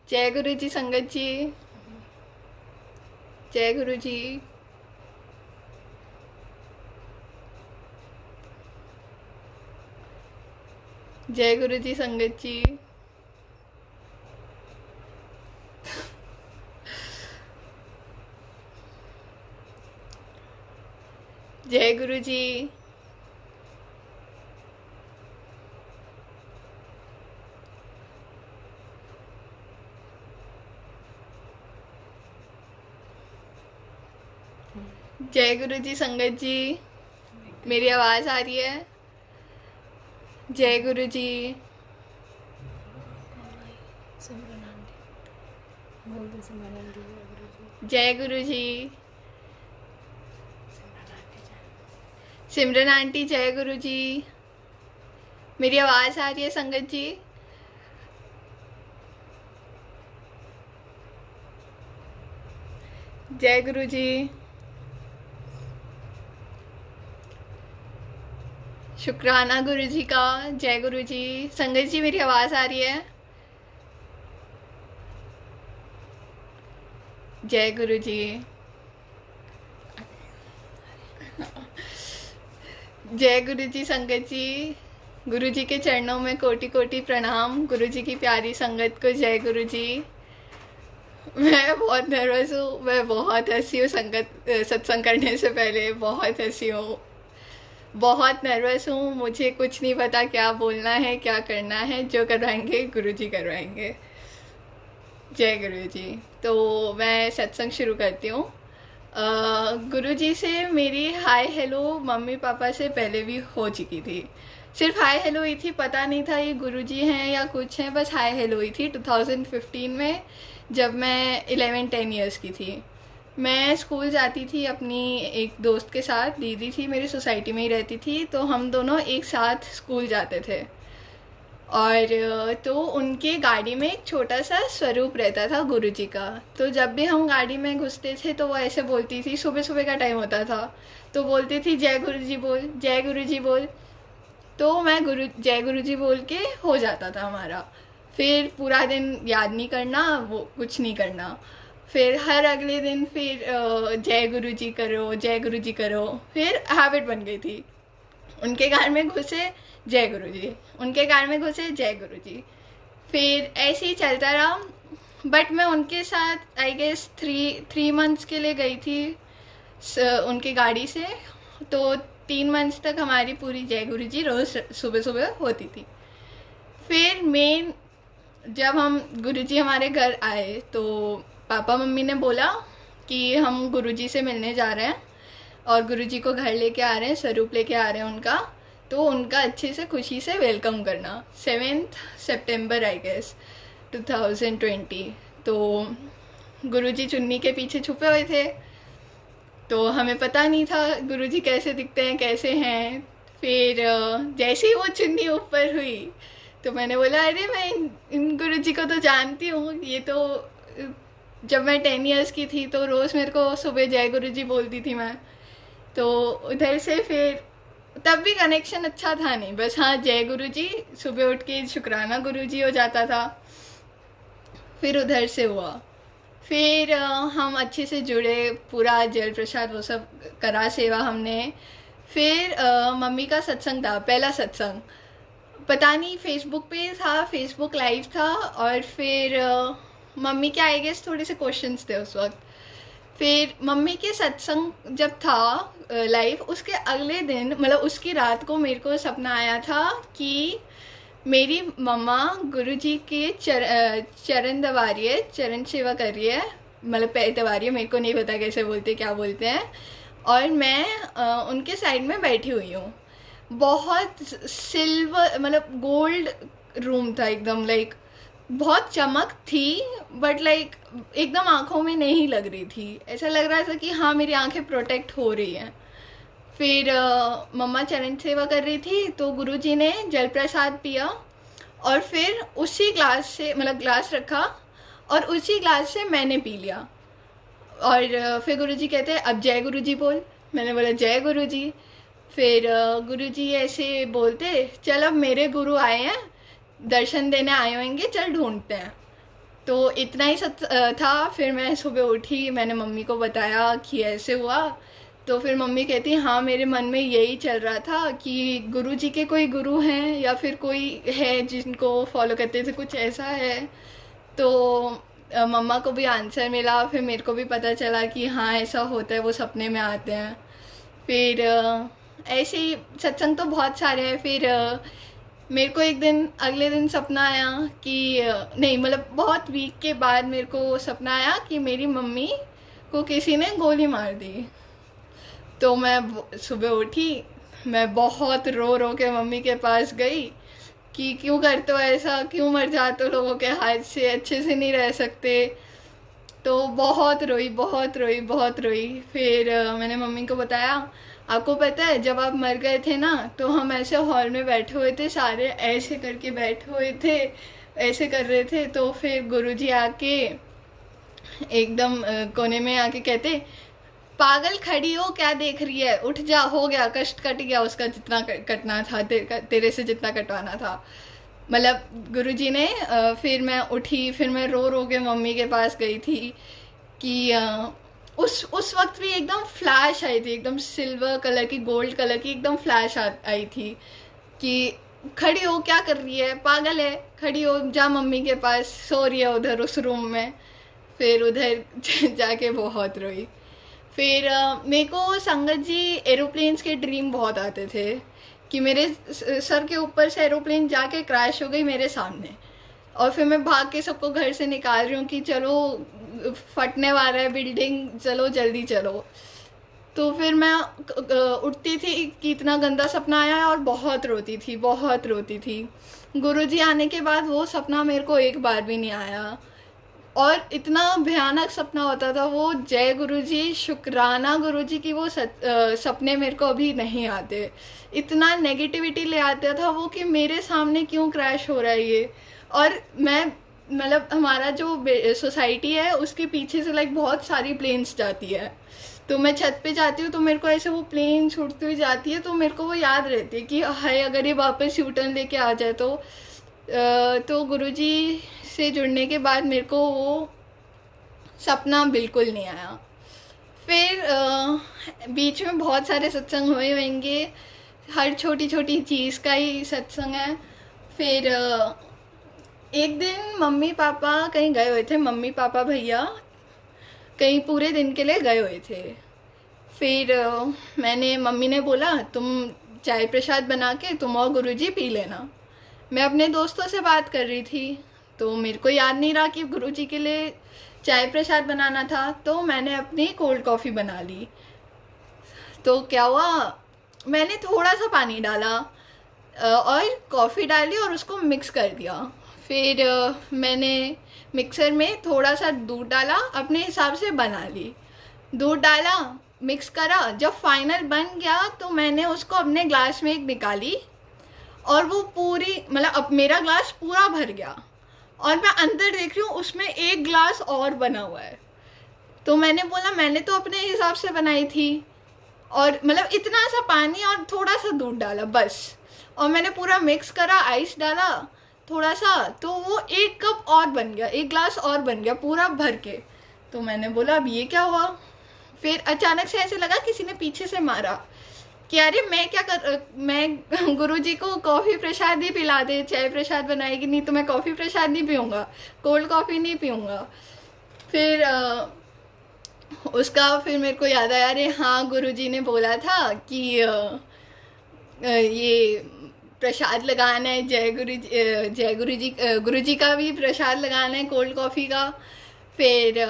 जय गुरु जी संगत जी। जय गुरु जी। जय गुरु जी संगत जी। जय गुरु जी। जय गुरु जी संगत जी। मेरी आवाज़ आ रही है? जय गुरु जी। जय गुरु जी। सिमरन आंटी जय गुरु जी। मेरी आवाज़ आ रही है संगत जी? जय गुरु जी। शुक्राना गुरु जी का। जय गुरु जी। संगत जी मेरी आवाज़ आ रही है? जय गुरु जी। जय गुरु जी संगत जी। गुरु जी के चरणों में कोटि कोटि प्रणाम। गुरु जी की प्यारी संगत को जय गुरु जी। मैं बहुत नर्वस हूँ, मैं बहुत हंसी हूँ सत्संग करने से पहले बहुत हंसी हूँ, बहुत नर्वस हूँ। मुझे कुछ नहीं पता क्या बोलना है क्या करना है। जो करवाएंगे गुरु जी करवाएंगे। जय गुरु जी। तो मैं सत्संग शुरू करती हूँ। गुरु जी से मेरी हाय हेलो मम्मी पापा से पहले भी हो चुकी थी। सिर्फ हाय हेलो ही थी, पता नहीं था ये गुरु जी हैं या कुछ हैं, बस हाय हेलो ही थी 2015 में, जब मैं 11-10 ईयर्स की थी। मैं स्कूल जाती थी अपनी एक दोस्त के साथ। दीदी थी मेरी सोसाइटी में ही रहती थी, तो हम दोनों एक साथ स्कूल जाते थे। और तो उनके गाड़ी में एक छोटा सा स्वरूप रहता था गुरु जी का। तो जब भी हम गाड़ी में घुसते थे तो वो ऐसे बोलती थी, सुबह सुबह का टाइम होता था तो बोलती थी जय गुरु जी बोल, जय गुरु जी बोल। तो मैं जय गुरु जी बोल के हो जाता था हमारा। फिर पूरा दिन याद नहीं करना, वो कुछ नहीं करना। फिर हर अगले दिन फिर जय गुरु जी करो, जय गुरु जी करो। फिर हैबिट बन गई थी। उनके घर में घुसे जय गुरु जी, उनके घर में घुसे जय गुरु जी। फिर ऐसे ही चलता रहा। बट मैं उनके साथ आई गेस थ्री मंथ्स के लिए गई थी उनकी गाड़ी से। तो 3 मंथ्स तक हमारी पूरी जय गुरु जी रोज़ सुबह सुबह होती थी। फिर मेन जब हम गुरु जी हमारे घर आए तो पापा मम्मी ने बोला कि हम गुरु जी से मिलने जा रहे हैं और गुरु जी को घर लेके आ रहे हैं, स्वरूप लेके आ रहे हैं उनका। तो उनका अच्छे से खुशी से वेलकम करना। 7 सितंबर आई गेस 2020। तो गुरु जी चुन्नी के पीछे छुपे हुए थे, तो हमें पता नहीं था गुरु जी कैसे दिखते हैं कैसे हैं। फिर जैसे ही वो चुन्नी ऊपर हुई तो मैंने बोला अरे मैं इन गुरु जी को तो जानती हूँ, ये तो जब मैं 10 ईयर्स की थी तो रोज़ मेरे को सुबह जय गुरु जी बोलती थी मैं। तो उधर से फिर तब भी कनेक्शन अच्छा था नहीं, बस हाँ जय गुरु जी, सुबह उठ के शुक्राना गुरु जी हो जाता था। फिर उधर से हुआ। फिर हम अच्छे से जुड़े, पूरा जल प्रसाद वो सब करा सेवा हमने। फिर मम्मी का सत्संग था, पहला सत्संग, पता नहीं फेसबुक पे था, फेसबुक लाइव था। और फिर मम्मी के आई गेस थोड़े से क्वेश्चंस थे उस वक्त। फिर मम्मी के सत्संग जब था लाइव, उसके अगले दिन मतलब उसकी रात को मेरे को सपना आया था कि मेरी मम्मा गुरु जी के चरण दबा रही है, चरण सेवा कर रही है, मतलब पैर दबा रही है, मेरे को नहीं पता कैसे बोलते क्या बोलते हैं। और मैं उनके साइड में बैठी हुई हूँ। बहुत सिल्वर मतलब गोल्ड रूम था एकदम, लाइक बहुत चमक थी, बट लाइक एकदम आंखों में नहीं लग रही थी। ऐसा लग रहा था कि हाँ मेरी आंखें प्रोटेक्ट हो रही हैं। फिर मम्मा चरण सेवा कर रही थी तो गुरुजी ने जल प्रसाद पिया और फिर उसी ग्लास से मतलब ग्लास रखा और उसी ग्लास से मैंने पी लिया। और फिर गुरुजी कहते हैं अब जय गुरुजी बोल। मैंने बोला जय गुरुजी। फिर गुरुजी ऐसे बोलते चल अब मेरे गुरु आए हैं, दर्शन देने आए होंगे, चल ढूंढते हैं। तो इतना ही सच था। फिर मैं सुबह उठी, मैंने मम्मी को बताया कि ऐसे हुआ। तो फिर मम्मी कहती हाँ, मेरे मन में यही चल रहा था कि गुरुजी के कोई गुरु हैं या फिर कोई है जिनको फॉलो करते थे, कुछ ऐसा है। तो मम्मा को भी आंसर मिला, फिर मेरे को भी पता चला कि हाँ ऐसा होता है, वो सपने में आते हैं। फिर ऐसे ही सत्संग तो बहुत सारे हैं। फिर मेरे को एक दिन अगले दिन सपना आया कि नहीं मतलब बहुत वीक के बाद मेरे को सपना आया कि मेरी मम्मी को किसी ने गोली मार दी। तो मैं सुबह उठी, मैं बहुत रो रो के मम्मी के पास गई कि क्यों करते हो ऐसा, क्यों मर जाते हो लोगों के हाथ से, अच्छे से नहीं रह सकते। तो बहुत रोई बहुत रोई बहुत रोई। फिर मैंने मम्मी को बताया, आपको पता है जब आप मर गए थे ना, तो हम ऐसे हॉल में बैठे हुए थे, सारे ऐसे करके बैठे हुए थे, ऐसे कर रहे थे। तो फिर गुरुजी आके एकदम कोने में आके कहते, पागल खड़ी हो क्या देख रही है, उठ जा, हो गया, कष्ट कट गया उसका जितना कटना था, तेरे से जितना कटवाना था। मतलब गुरुजी ने फिर मैं उठी, फिर मैं रो रो के मम्मी के पास गई थी कि उस वक्त भी एकदम फ्लैश आई थी, एकदम सिल्वर कलर की, गोल्ड कलर की एकदम फ्लैश आई थी कि खड़ी हो क्या कर रही है, पागल है, खड़ी हो, जा मम्मी के पास, सो रही है उधर उस रूम में। फिर उधर जाके बहुत रोई। फिर मेरे को संगत जी एरोप्लेन्स के ड्रीम बहुत आते थे कि मेरे सर के ऊपर से एरोप्लेन जाके क्रैश हो गई मेरे सामने, और फिर मैं भाग के सबको घर से निकाल रही हूँ कि चलो फटने वाला है बिल्डिंग, चलो जल्दी चलो। तो फिर मैं उठती थी कि इतना गंदा सपना आया और बहुत रोती थी, बहुत रोती थी। गुरुजी आने के बाद वो सपना मेरे को एक बार भी नहीं आया, और इतना भयानक सपना होता था वो। जय गुरुजी, शुक्राना गुरुजी की वो सपने मेरे को अभी नहीं आते। इतना नेगेटिविटी ले आता था वो कि मेरे सामने क्यों क्रैश हो रहा है ये। और मैं मतलब हमारा जो सोसाइटी है उसके पीछे से लाइक बहुत सारी प्लेन्स जाती है, तो मैं छत पे जाती हूँ तो मेरे को ऐसे वो प्लेन उड़ती हुई जाती है, तो मेरे को वो याद रहती है कि हाय अगर ये वापस यू टर्न लेके आ जाए तो गुरुजी से जुड़ने के बाद मेरे को वो सपना बिल्कुल नहीं आया। फिर बीच में बहुत सारे सत्संग हुए होंगे, हर छोटी छोटी चीज़ का ही सत्संग है। फिर एक दिन मम्मी पापा कहीं गए हुए थे, मम्मी पापा भैया कहीं पूरे दिन के लिए गए हुए थे। फिर मम्मी ने बोला तुम चाय प्रसाद बना के तुम और गुरुजी पी लेना। मैं अपने दोस्तों से बात कर रही थी, तो मेरे को याद नहीं रहा कि गुरुजी के लिए चाय प्रसाद बनाना था, तो मैंने अपनी कोल्ड कॉफ़ी बना ली। तो क्या हुआ, मैंने थोड़ा सा पानी डाला और कॉफ़ी डाली और उसको मिक्स कर दिया। फिर मैंने मिक्सर में थोड़ा सा दूध डाला, अपने हिसाब से बना ली। दूध डाला, मिक्स करा, जब फाइनल बन गया तो मैंने उसको अपने ग्लास में एक निकाली, और वो पूरी मतलब अब मेरा ग्लास पूरा भर गया, और मैं अंदर देख रही हूँ उसमें एक ग्लास और बना हुआ है। तो मैंने बोला मैंने तो अपने हिसाब से बनाई थी, और मतलब इतना सा पानी और थोड़ा सा दूध डाला बस, और मैंने पूरा मिक्स करा, आइस डाला थोड़ा सा, तो वो एक कप और बन गया, एक ग्लास और बन गया पूरा भर के। तो मैंने बोला अब ये क्या हुआ। फिर अचानक से ऐसे लगा किसी ने पीछे से मारा कि अरे मैं गुरुजी को कॉफ़ी प्रसाद ही पिला दे, चाय प्रसाद बनाएगी, नहीं तो मैं कॉफ़ी प्रसाद नहीं पीऊँगा, कोल्ड कॉफ़ी नहीं पीऊँगा। फिर उसका फिर मेरे को याद आया, अरे हाँ गुरुजी ने बोला था कि ये प्रसाद लगाना है, गुरुजी का भी प्रसाद लगाना है कोल्ड कॉफ़ी का। फिर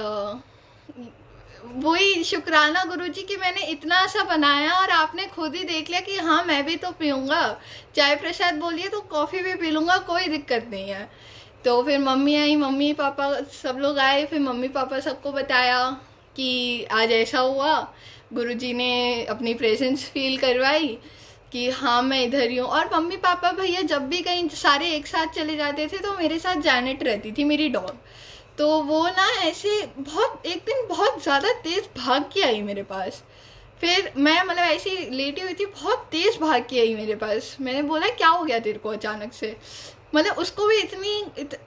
वही शुक्राना गुरुजी कि मैंने इतना सा बनाया और आपने खुद ही देख लिया कि हाँ मैं भी तो पीऊँगा, चाय प्रसाद बोलिए तो कॉफ़ी भी पी लूँगा, कोई दिक्कत नहीं है। तो फिर मम्मी आई, मम्मी पापा सब लोग आए, फिर मम्मी पापा सबको बताया कि आज ऐसा हुआ, गुरुजी ने अपनी प्रेजेंस फील करवाई कि हाँ मैं इधर ही हूँ। और मम्मी पापा भैया जब भी कहीं सारे एक साथ चले जाते थे तो मेरे साथ जैनेट रहती थी, मेरी डॉग। तो वो ना ऐसे एक दिन बहुत ज़्यादा तेज़ भाग के आई मेरे पास। फिर मैं मतलब ऐसी लेटी हुई थी, बहुत तेज़ भाग के आई मेरे पास। मैंने बोला क्या हो गया तेरे को अचानक से, मतलब उसको भी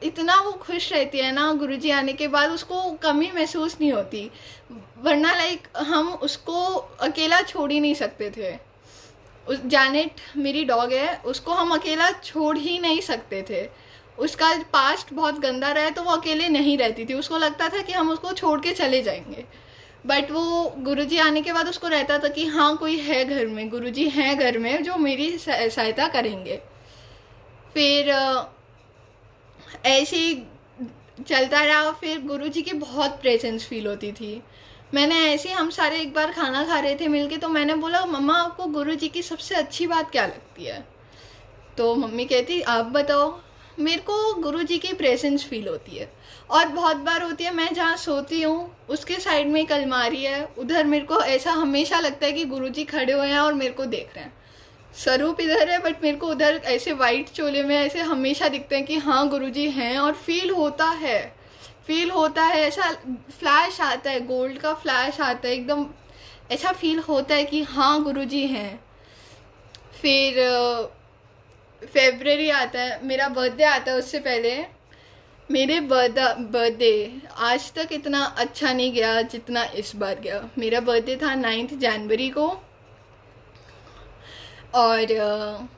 इतना इतना वो खुश रहती है ना गुरुजी आने के बाद, उसको कमी महसूस नहीं होती। वरना लाइक हम उसको अकेला छोड़ ही नहीं सकते थे। उस जैनेट मेरी डॉग है, उसको हम अकेला छोड़ ही नहीं सकते थे। उसका पास्ट बहुत गंदा रहा है तो वो अकेले नहीं रहती थी, उसको लगता था कि हम उसको छोड़ के चले जाएंगे। बट वो गुरुजी आने के बाद उसको रहता था कि हाँ कोई है घर में, गुरुजी हैं घर में जो मेरी सहायता करेंगे। फिर ऐसे ही चलता रहा। फिर गुरुजी की बहुत प्रेजेंस फील होती थी। मैंने ऐसे ही, हम सारे एक बार खाना खा रहे थे मिलके, तो मैंने बोला मम्मा आपको गुरुजी की सबसे अच्छी बात क्या लगती है? तो मम्मी कहती आप बताओ। मेरे को गुरुजी की प्रेजेंस फील होती है, और बहुत बार होती है। मैं जहाँ सोती हूँ उसके साइड में एक अलमारी है, उधर मेरे को ऐसा हमेशा लगता है कि गुरुजी खड़े हुए हैं और मेरे को देख रहे हैं। स्वरूप इधर है बट मेरे को उधर ऐसे वाइट चोले में ऐसे हमेशा दिखते हैं कि हाँ गुरुजी हैं, और फील होता है ऐसा फ्लैश आता है, गोल्ड का फ्लैश आता है, एकदम ऐसा फील होता है कि हाँ गुरुजी हैं। फिर फरवरी आता है, मेरा बर्थडे आता है। उससे पहले मेरे बर्थडे आज तक इतना अच्छा नहीं गया जितना इस बार गया। मेरा बर्थडे था 9 जनवरी को, और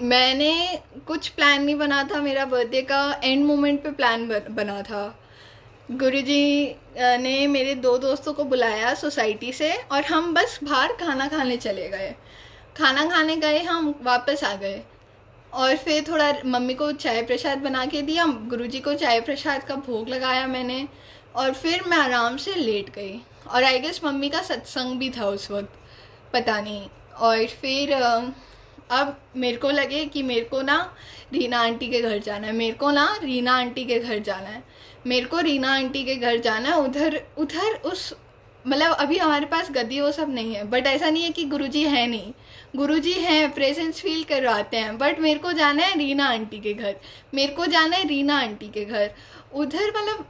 मैंने कुछ प्लान नहीं बना था। मेरा बर्थडे का एंड मोमेंट पे प्लान बना था। गुरुजी ने मेरे 2 दोस्तों को बुलाया सोसाइटी से, और हम बस बाहर खाना खाने चले गए। खाना खाने गए, हम वापस आ गए, और फिर थोड़ा मम्मी को चाय प्रसाद बना के दिया, गुरुजी को चाय प्रसाद का भोग लगाया मैंने, और फिर मैं आराम से लेट गई। और आई गेस मम्मी का सत्संग भी था उस वक्त, पता नहीं। और फिर अब मेरे को लगे कि मेरे को ना रीना आंटी के घर जाना है, मेरे को रीना आंटी के घर जाना है। उधर उस मतलब अभी हमारे पास गद्दी वो सब नहीं है, बट ऐसा नहीं है कि गुरुजी है नहीं, गुरुजी हैं, प्रेजेंस फील करवाते हैं। बट मेरे को जाना है रीना आंटी के घर, उधर मतलब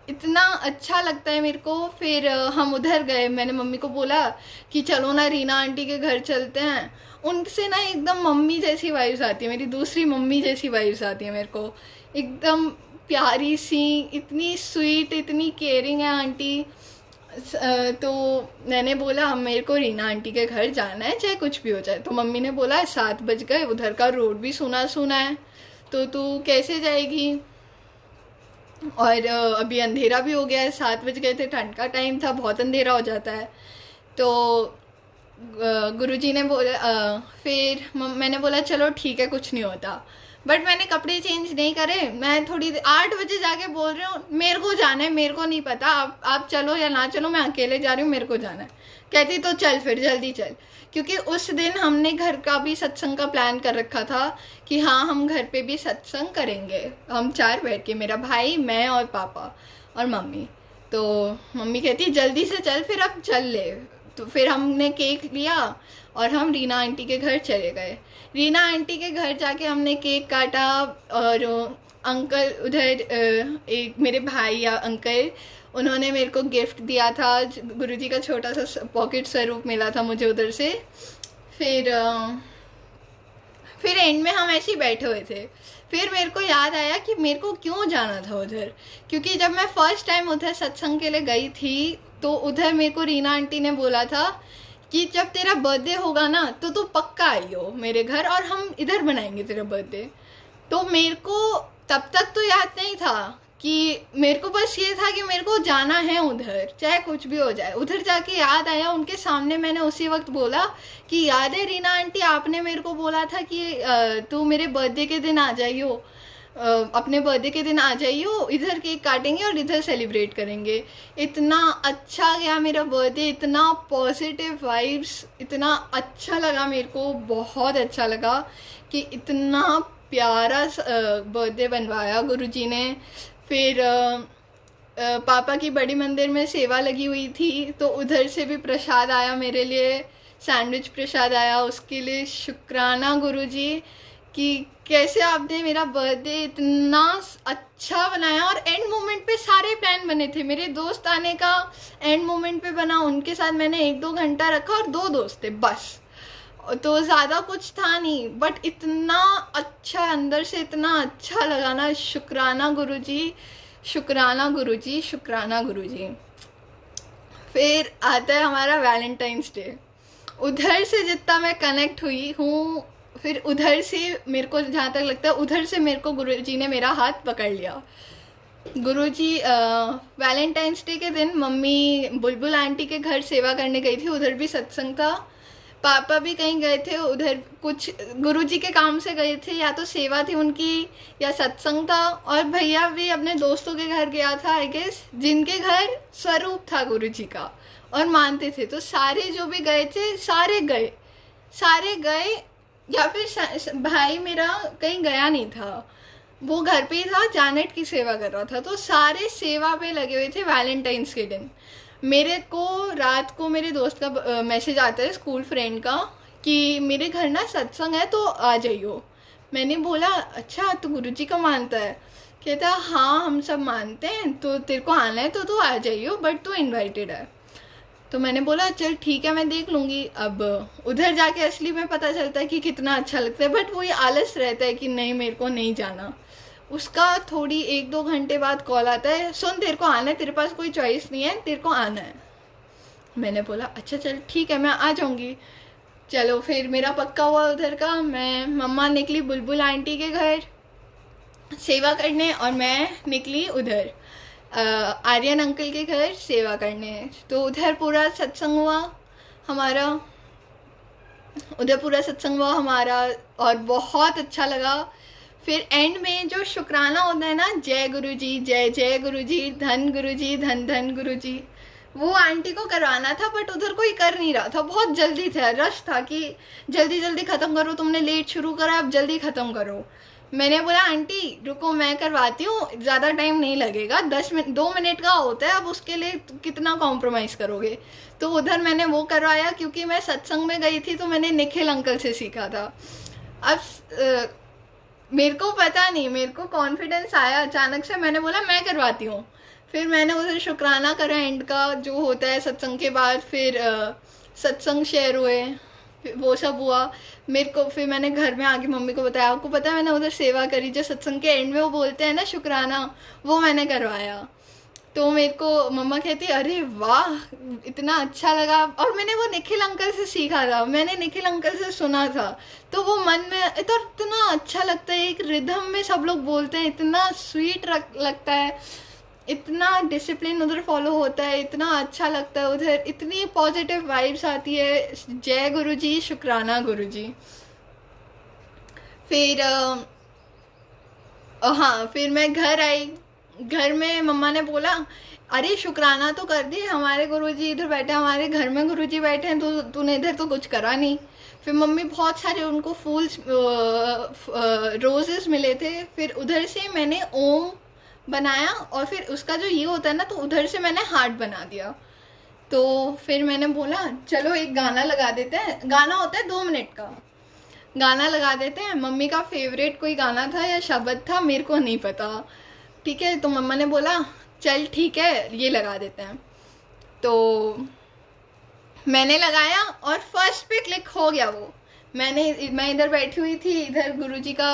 इतना अच्छा लगता है मेरे को। फिर हम उधर गए, मैंने मम्मी को बोला कि चलो ना रीना आंटी के घर चलते हैं। उनसे ना एकदम मम्मी जैसी वाइब्स आती है, मेरी दूसरी मम्मी जैसी वाइब्स आती है मेरे को, एकदम प्यारी सी, इतनी स्वीट, इतनी केयरिंग है आंटी। तो मैंने बोला मेरे को रीना आंटी के घर जाना है चाहे कुछ भी हो जाए। तो मम्मी ने बोला 7 बज गए, उधर का रोड भी सुना है, तो तू कैसे जाएगी? और अभी अंधेरा भी हो गया है, 7 बज गए थे, ठंड का टाइम था, बहुत अंधेरा हो जाता है। तो गुरुजी ने बोला, फिर मैंने बोला चलो ठीक है कुछ नहीं होता। बट मैंने कपड़े चेंज नहीं करे, मैं थोड़ी 8 बजे जाके बोल रही हूँ मेरे को जाना है, मेरे को नहीं पता आप चलो या ना चलो, मैं अकेले जा रही हूँ, मेरे को जाना है। कहती तो चल फिर जल्दी चल, क्योंकि उस दिन हमने घर का भी सत्संग का प्लान कर रखा था कि हाँ हम घर पे भी सत्संग करेंगे, हम 4 बैठ के, मेरा भाई, मैं और पापा और मम्मी। तो मम्मी कहती जल्दी से चल फिर, अब चल ले। तो फिर हमने केक लिया और हम रीना आंटी के घर चले गए। रीना आंटी के घर जाके हमने केक काटा, और अंकल उधर एक मेरे भाई या अंकल, उन्होंने मेरे को गिफ्ट दिया था, गुरुजी का छोटा सा पॉकेट स्वरूप मिला था मुझे उधर से। फिर एंड में हम ऐसे ही बैठे हुए थे। फिर मेरे को याद आया कि मेरे को क्यों जाना था उधर, क्योंकि जब मैं फर्स्ट टाइम उधर सत्संग के लिए गई थी तो उधर मेरे को रीना आंटी ने बोला था कि जब तेरा बर्थडे होगा ना तो तू पक्का आई हो मेरे घर और हम इधर बनाएंगे तेरा बर्थडे। तो मेरे को तब तक तो याद नहीं था कि मेरे को बस ये था कि मेरे को जाना है उधर, चाहे कुछ भी हो जाए। उधर जाके याद आया, उनके सामने मैंने उसी वक्त बोला कि याद है रीना आंटी, आपने मेरे को बोला था कि तू मेरे बर्थडे के दिन आ जाइयो, अपने बर्थडे के दिन आ जाइयो, इधर केक काटेंगे और इधर सेलिब्रेट करेंगे। इतना अच्छा गया मेरा बर्थडे, इतना पॉजिटिव वाइब्स, इतना अच्छा लगा मेरे को, बहुत अच्छा लगा कि इतना प्यारा बर्थडे बनवाया गुरुजी ने। फिर पापा की बड़ी मंदिर में सेवा लगी हुई थी तो उधर से भी प्रसाद आया मेरे लिए, सैंडविच प्रसाद आया, उसके लिए शुक्राना गुरुजी कि कैसे आपने मेरा बर्थडे इतना अच्छा बनाया। और एंड मोमेंट पे सारे प्लान बने थे, मेरे दोस्त आने का एंड मोमेंट पे बना, उनके साथ मैंने 1-2 घंटा रखा और 2 दोस्त थे बस, तो ज़्यादा कुछ था नहीं, बट इतना अच्छा अंदर से, इतना अच्छा लगा ना। शुक्राना गुरुजी, शुक्राना गुरुजी, शुक्राना गुरुजी। फिर आता है हमारा वैलेंटाइंस डे। उधर से जितना मैं कनेक्ट हुई हूँ, फिर उधर से मेरे को जहाँ तक लगता है, उधर से मेरे को गुरुजी ने मेरा हाथ पकड़ लिया। गुरुजी वैलेंटाइंस डे के दिन मम्मी बुलबुल आंटी के घर सेवा करने गई थी, उधर भी सत्संग था। पापा भी कहीं गए थे, उधर कुछ गुरुजी के काम से गए थे, या तो सेवा थी उनकी या सत्संग था। और भैया भी अपने दोस्तों के घर गया था आई गेस, जिनके घर स्वरूप था गुरुजी का और मानते थे। तो सारे जो भी गए थे, सारे गए। या फिर भाई मेरा कहीं गया नहीं था, वो घर पे ही था, जानेट की सेवा कर रहा था। तो सारे सेवा पे लगे हुए थे वैलेंटाइंस के दिन। मेरे को रात को मेरे दोस्त का मैसेज आता है, स्कूल फ्रेंड का, कि मेरे घर ना सत्संग है तो आ जाइयो। मैंने बोला अच्छा तो गुरुजी का मानता है? कहता हाँ हम सब मानते हैं, तो तेरे को आना है तो तू आ जाइयो, बट तू इनवाइटेड है। तो मैंने बोला चल ठीक है मैं देख लूँगी। अब उधर जाके असली में पता चलता है कि कितना अच्छा लगता है, बट वही आलस रहता है कि नहीं मेरे को नहीं जाना। उसका थोड़ी 1-2 घंटे बाद कॉल आता है, सुन तेरे को आना है, तेरे पास कोई चॉइस नहीं है, तेरे को आना है। मैंने बोला अच्छा चल ठीक है मैं आ जाऊँगी। चलो फिर मेरा पक्का हुआ उधर का। मैं मम्मा निकली बुलबुल आंटी के घर सेवा करने, और मैं निकली उधर आर्यन अंकल के घर सेवा करने। तो उधर पूरा सत्संग हुआ हमारा, और बहुत अच्छा लगा। फिर एंड में जो शुक्राना होता है ना, जय गुरुजी, जय जय गुरुजी, धन गुरुजी, धन धन गुरुजी, वो आंटी को करवाना था, बट उधर कोई कर नहीं रहा था। बहुत जल्दी था, रश था कि जल्दी जल्दी ख़त्म करो, तुमने लेट शुरू करा, अब जल्दी ख़त्म करो। मैंने बोला आंटी रुको मैं करवाती हूँ, ज़्यादा टाइम नहीं लगेगा, 2 मिनट का होता है, अब उसके लिए कितना कॉम्प्रोमाइज़ करोगे। तो उधर मैंने वो करवाया, क्योंकि मैं सत्संग में गई थी तो मैंने निखिल अंकल से सीखा था। अब मेरे को पता नहीं, मेरे को कॉन्फिडेंस आया अचानक से, मैंने बोला मैं करवाती हूँ। फिर मैंने उधर शुक्राना करा एंड का जो होता है सत्संग के बाद। फिर सत्संग शेयर हुए, वो सब हुआ मेरे को। फिर मैंने घर में आके मम्मी को बताया, आपको पता है मैंने उधर सेवा करी, जो सत्संग के एंड में वो बोलते हैं ना शुक्राना, वो मैंने करवाया। तो मेरे को मम्मा कहती अरे वाह इतना अच्छा लगा। और मैंने वो निखिल अंकल से सीखा था, मैंने निखिल अंकल से सुना था, तो वो मन में इतना अच्छा लगता है। एक रिदम में सब लोग बोलते हैं, इतना स्वीट लगता है, इतना डिसिप्लिन उधर फॉलो होता है, इतना अच्छा लगता है उधर, इतनी पॉजिटिव वाइब्स आती है। जय गुरुजी, शुक्राना गुरुजी। फिर हाँ, फिर मैं घर आई। घर में मम्मा ने बोला अरे शुक्राना तो कर दी, हमारे गुरुजी इधर बैठे, हमारे घर में गुरुजी बैठे हैं, तो तूने इधर तो कुछ करा नहीं। फिर मम्मी बहुत सारे उनको फूल्स रोजेस मिले थे, फिर उधर से मैंने ओम बनाया, और फिर उसका जो ये होता है ना, तो उधर से मैंने हार्ट बना दिया। तो फिर मैंने बोला चलो एक गाना लगा देते हैं, गाना होता है 2 मिनट का, गाना लगा देते हैं। मम्मी का फेवरेट कोई गाना था या शब्द था, मेरे को नहीं पता, ठीक है। तो मम्मा ने बोला चल ठीक है ये लगा देते हैं। तो मैंने लगाया और फर्स्ट पे क्लिक हो गया वो। मैं इधर बैठी हुई थी, इधर गुरुजी का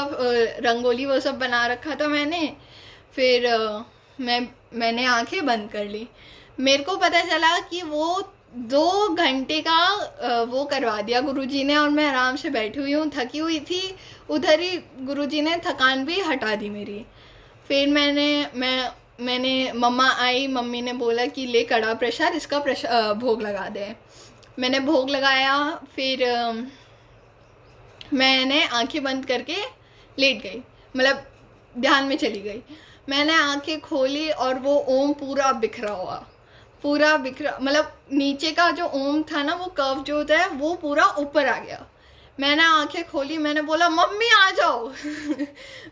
रंगोली वो सब बना रखा था मैंने। फिर मैंने आंखें बंद कर ली। मेरे को पता चला कि वो 2 घंटे का वो करवा दिया गुरुजी ने, और मैं आराम से बैठी हुई हूँ, थकी हुई थी। उधर ही गुरुजी ने थकान भी हटा दी मेरी। फिर मैंने मम्मा आई, मम्मी ने बोला कि ले कड़ा प्रसाद, इसका भोग लगा दे। मैंने भोग लगाया, फिर मैंने आंखें बंद करके लेट गई, मतलब ध्यान में चली गई। मैंने आंखें खोली और वो ओम पूरा बिखरा, मतलब नीचे का जो ओम था ना, वो कर्व जो होता है वो पूरा ऊपर आ गया। मैंने आंखें खोली, मैंने बोला मम्मी आ जाओ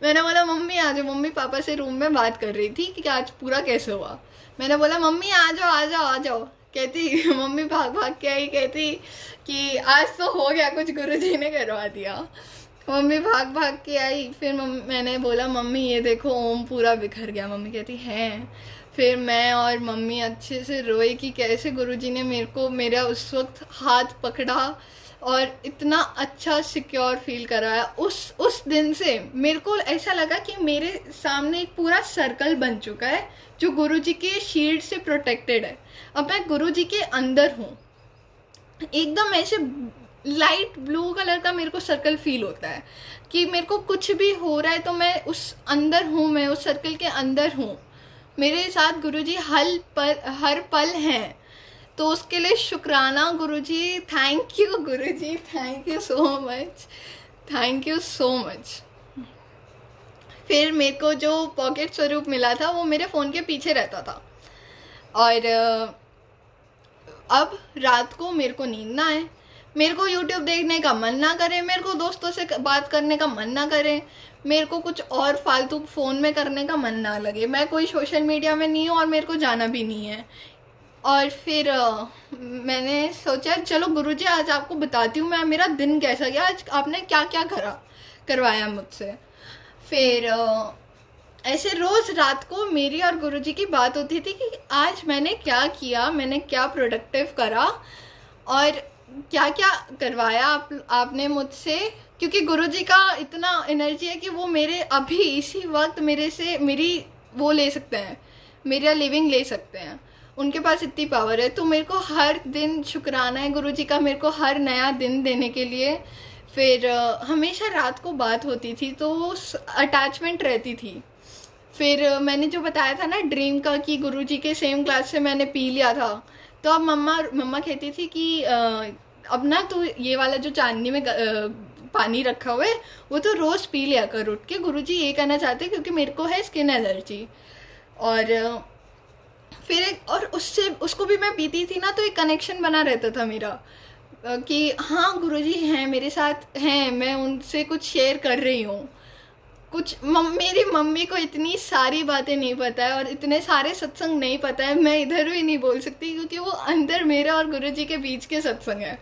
मैंने बोला मम्मी आ जाओ। मम्मी पापा से रूम में बात कर रही थी कि आज पूरा कैसे हुआ। मैंने बोला मम्मी आ जाओ आ जाओ आ जाओ। कहती मम्मी भाग भाग के आई, कहती कि आज तो हो गया, कुछ गुरुजी ने करवा दिया। मम्मी भाग भाग के आई। फिर मैंने बोला मम्मी ये देखो ओम पूरा बिखर गया। मम्मी कहती हैं। फिर मैं और मम्मी अच्छे से रोए कि कैसे गुरुजी ने मेरा उस वक्त हाथ पकड़ा, और इतना अच्छा सिक्योर फील कराया। उस दिन से मेरे को ऐसा लगा कि मेरे सामने एक पूरा सर्कल बन चुका है जो गुरुजी के शील्ड से प्रोटेक्टेड है। अब मैं गुरुजी के अंदर हूँ, एकदम ऐसे लाइट ब्लू कलर का मेरे को सर्कल फील होता है कि मेरे को कुछ भी हो रहा है तो मैं उस अंदर हूँ, मैं उस सर्कल के अंदर हूँ। मेरे साथ गुरुजी हर पल हैं। तो उसके लिए शुक्राना Guruji, thank you Guruji, thank you so much, thank you so much. फिर मेरे को जो पॉकेट स्वरूप मिला था वो मेरे फ़ोन के पीछे रहता था, और अब रात को मेरे को नींद ना आए, मेरे को YouTube देखने का मन ना करे, मेरे को दोस्तों से बात करने का मन ना करे, मेरे को कुछ और फालतू फ़ोन में करने का मन ना लगे, मैं कोई सोशल मीडिया में नहीं हूँ और मेरे को जाना भी नहीं है। और फिर मैंने सोचा चलो गुरुजी आज आपको बताती हूँ मैं मेरा दिन कैसा गया, आज आपने क्या क्या करवाया मुझसे। फिर ऐसे रोज़ रात को मेरी और गुरुजी की बात होती थी कि आज मैंने क्या किया, मैंने क्या प्रोडक्टिव करा और क्या क्या करवाया आपने मुझसे। क्योंकि गुरुजी का इतना एनर्जी है कि वो मेरे अभी इसी वक्त मेरे से मेरी वो ले सकते हैं, मेरा लिविंग ले सकते हैं, उनके पास इतनी पावर है। तो मेरे को हर दिन शुक्राना है गुरुजी का मेरे को हर नया दिन देने के लिए। फिर हमेशा रात को बात होती थी तो वो अटैचमेंट रहती थी। फिर मैंने जो बताया था ना ड्रीम का कि गुरुजी के सेम क्लास से मैंने पी लिया था, तो अब मम्मा कहती थी कि अब ना तो ये वाला जो चांदनी में पानी रखा हुआ है वो तो रोज़ पी लिया कर उठ के, गुरुजी ये कहना चाहते क्योंकि मेरे को है स्किन एलर्जी। और फिर और उसको भी मैं पीती थी ना तो एक कनेक्शन बना रहता था मेरा कि हाँ गुरुजी हैं मेरे साथ हैं, मैं उनसे कुछ शेयर कर रही हूँ कुछ। मेरी मम्मी को इतनी सारी बातें नहीं पता है और इतने सारे सत्संग नहीं पता है, मैं इधर भी नहीं बोल सकती क्योंकि वो अंदर मेरे और गुरुजी के बीच के सत्संग है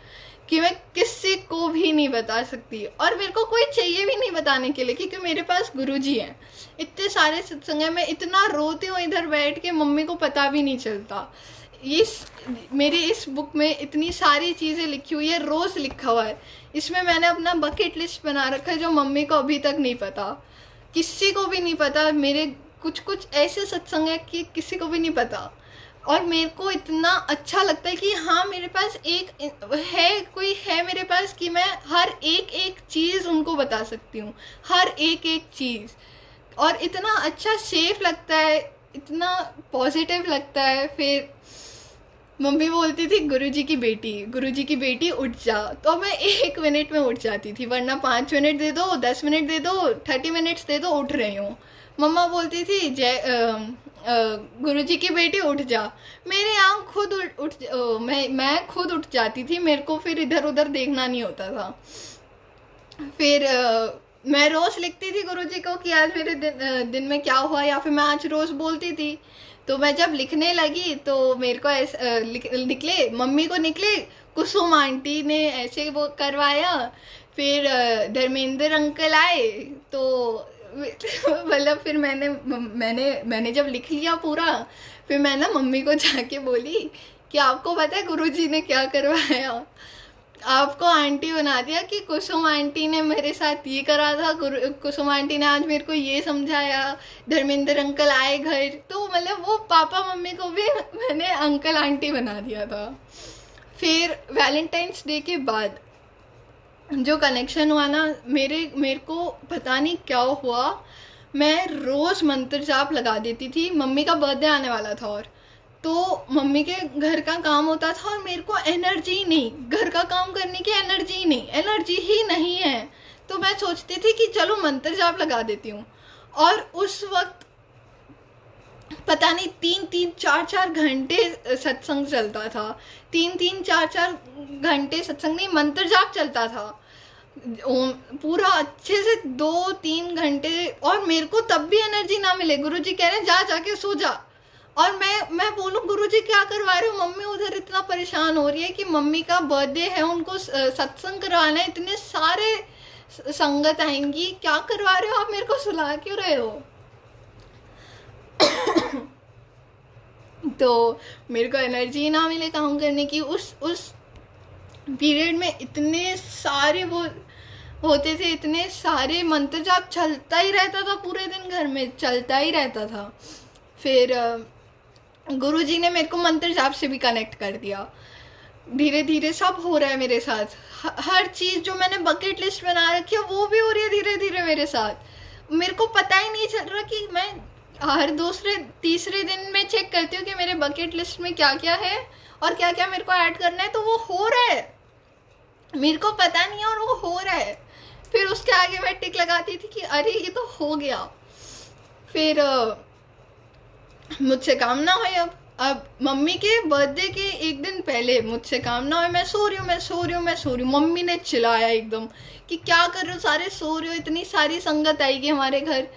कि मैं किसी को भी नहीं बता सकती और मेरे को कोई चाहिए भी नहीं बताने के लिए क्योंकि मेरे पास गुरुजी हैं। इतने सारे सत्संग हैं, मैं इतना रोती हूँ इधर बैठ के, मम्मी को पता भी नहीं चलता। मेरी इस बुक में इतनी सारी चीज़ें लिखी हुई है, रोज़ लिखा हुआ है, इसमें मैंने अपना बकेट लिस्ट बना रखा है जो मम्मी को अभी तक नहीं पता, किसी को भी नहीं पता। मेरे कुछ ऐसे सत्संग है कि किसी को भी नहीं पता और मेरे को इतना अच्छा लगता है कि हाँ मेरे पास कोई है मेरे पास कि मैं हर एक चीज़ उनको बता सकती हूँ, हर एक चीज़। और इतना अच्छा सेफ लगता है, इतना पॉजिटिव लगता है। फिर मम्मी बोलती थी गुरुजी की बेटी उठ जा, तो मैं 1 मिनट में उठ जाती थी, वरना 5 मिनट दे दो, 10 मिनट दे दो, 30 मिनट्स दे दो, उठ रही हूँ। मम्मा बोलती थी गुरुजी की बेटी उठ जा, मेरी आँख खुद मैं खुद उठ जाती थी, मेरे को फिर इधर उधर देखना नहीं होता था। फिर मैं रोज़ लिखती थी गुरुजी को कि आज मेरे दिन में क्या हुआ, या फिर मैं आज रोज़ बोलती थी। तो मैं जब लिखने लगी तो मेरे को ऐसे मम्मी को निकले कुसुम आंटी ने ऐसे वो करवाया। फिर धर्मेंद्र अंकल आए तो मतलब फिर मैंने जब लिख लिया पूरा, फिर मैं ना मम्मी को जाके बोली कि आपको पता है गुरुजी ने क्या करवाया, आपको आंटी बना दिया कि कुसुम आंटी ने मेरे साथ ये करा था, कुसुम आंटी ने आज मेरे को ये समझाया, धर्मेंद्र अंकल आए घर। तो मतलब वो पापा मम्मी को भी मैंने अंकल आंटी बना दिया था। फिर वैलेंटाइंस डे के बाद जो कनेक्शन हुआ ना, मेरे को पता नहीं क्या हुआ, मैं रोज़ मंत्र जाप लगा देती थी। मम्मी का बर्थडे आने वाला था और तो मम्मी के घर का काम होता था और मेरे को एनर्जी नहीं, घर का काम करने की एनर्जी ही नहीं है। तो मैं सोचती थी कि चलो मंत्र जाप लगा देती हूँ। और उस वक्त पता नहीं 3-3, 4-4 घंटे सत्संग चलता था, 3-3, 4-4 घंटे सत्संग नहीं मंत्र जाप चलता था पूरा अच्छे से 2-3 घंटे। और मेरे को तब भी एनर्जी ना मिले, गुरुजी कह रहे हैं जाके सो जा। और मैं बोलूँ गुरुजी क्या करवा रहे हो, मम्मी उधर इतना परेशान हो रही है कि मम्मी का बर्थडे है, उनको सत्संग करवाना है, इतने सारे संगत आएंगी, क्या करवा रहे हो आप, मेरे को सुला क्यों रहे हो। तो मेरे को एनर्जी ना मिले काम करने की। उस पीरियड में इतने सारे वो होते थे, इतने सारे मंत्र जाप चलता ही रहता था, पूरे दिन घर में चलता ही रहता था। फिर गुरुजी ने मेरे को मंत्र जाप से भी कनेक्ट कर दिया। धीरे धीरे सब हो रहा है मेरे साथ, हर चीज़ जो मैंने बकेट लिस्ट बना रखी है वो भी हो रही है धीरे धीरे मेरे साथ। मेरे को पता ही नहीं चल रहा कि मैं हर दूसरे तीसरे दिन में चेक करती हूँ कि मेरे बकेट लिस्ट में क्या क्या है और क्या क्या मेरे को ऐड करना है, तो वो हो रहा है, मेरे को पता नहीं है और वो हो रहा है। फिर उसके आगे मैं टिक लगाती थी कि अरे ये तो हो गया। फिर मुझसे काम ना हुए। अब मम्मी के बर्थडे के एक दिन पहले मुझसे काम ना हुए, मैं सो रही हूँ। मम्मी ने चिल्लाया एकदम कि क्या कर रहे हो, सारे सो रहे हो, इतनी सारी संगत आएगी हमारे घर।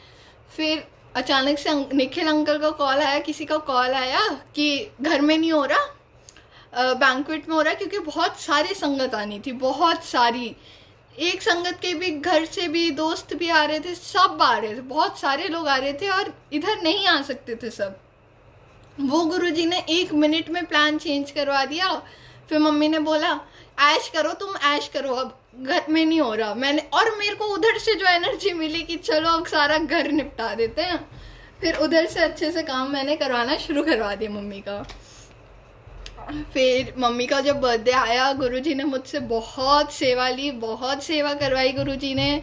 फिर अचानक से निखिल अंकल का कॉल आया, किसी का कॉल आया कि घर में नहीं हो रहा, बैंक्वेट में हो रहा है, क्योंकि बहुत सारी संगत आनी थी, बहुत सारी। एक संगत के भी घर से भी दोस्त भी आ रहे थे, सब आ रहे थे, बहुत सारे लोग आ रहे थे और इधर नहीं आ सकते थे सब। वो गुरुजी ने 1 मिनट में प्लान चेंज करवा दिया। फिर मम्मी ने बोला ऐश करो, तुम ऐश करो, अब घर में नहीं हो रहा। और मेरे को उधर से जो एनर्जी मिली कि चलो अब सारा घर निपटा देते हैं, फिर उधर से अच्छे से काम मैंने करवाना शुरू करवा दिया मम्मी का। फिर मम्मी का जब बर्थडे आया, गुरुजी ने मुझसे बहुत सेवा ली, बहुत सेवा करवाई। गुरुजी ने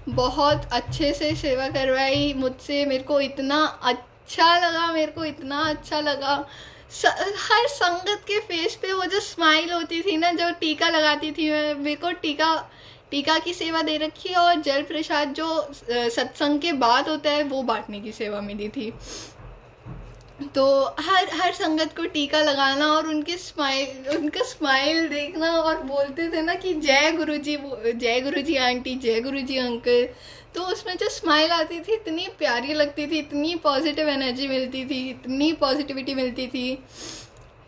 बहुत अच्छे से सेवा करवाई मुझसे। मेरे को इतना अच्छा लगा। हर संगत के फेस पे वो जो स्माइल होती थी ना, जो टीका लगाती थी, मेरे को टीका की सेवा दे रखी है और जल प्रसाद जो सत्संग के बाद होता है वो बांटने की सेवा मिली थी। तो हर संगत को टीका लगाना और उनका स्माइल देखना, और बोलते थे ना कि जय गुरुजी आंटी, जय गुरुजी अंकल। तो उसमें जो स्माइल आती थी इतनी प्यारी लगती थी, इतनी पॉजिटिव एनर्जी मिलती थी, इतनी पॉजिटिविटी मिलती थी।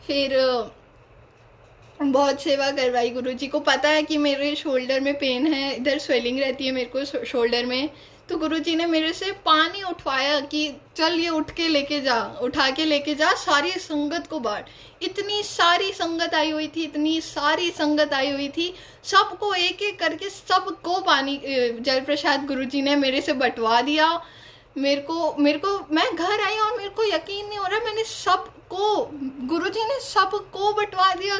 फिर बहुत सेवा करवाई। गुरुजी को पता है कि मेरे शोल्डर में पेन है, इधर स्वेलिंग रहती है मेरे को शोल्डर में, तो गुरुजी ने मेरे से पानी उठवाया कि चल ये उठा के लेके जा, सारी संगत को बांट। इतनी सारी संगत आई हुई थी, सबको एक एक करके सबको पानी जल प्रसाद गुरुजी ने मेरे से बंटवा दिया। मेरे को मैं घर आई और मेरे को यकीन नहीं हो रहा, गुरुजी ने सबको बंटवा दिया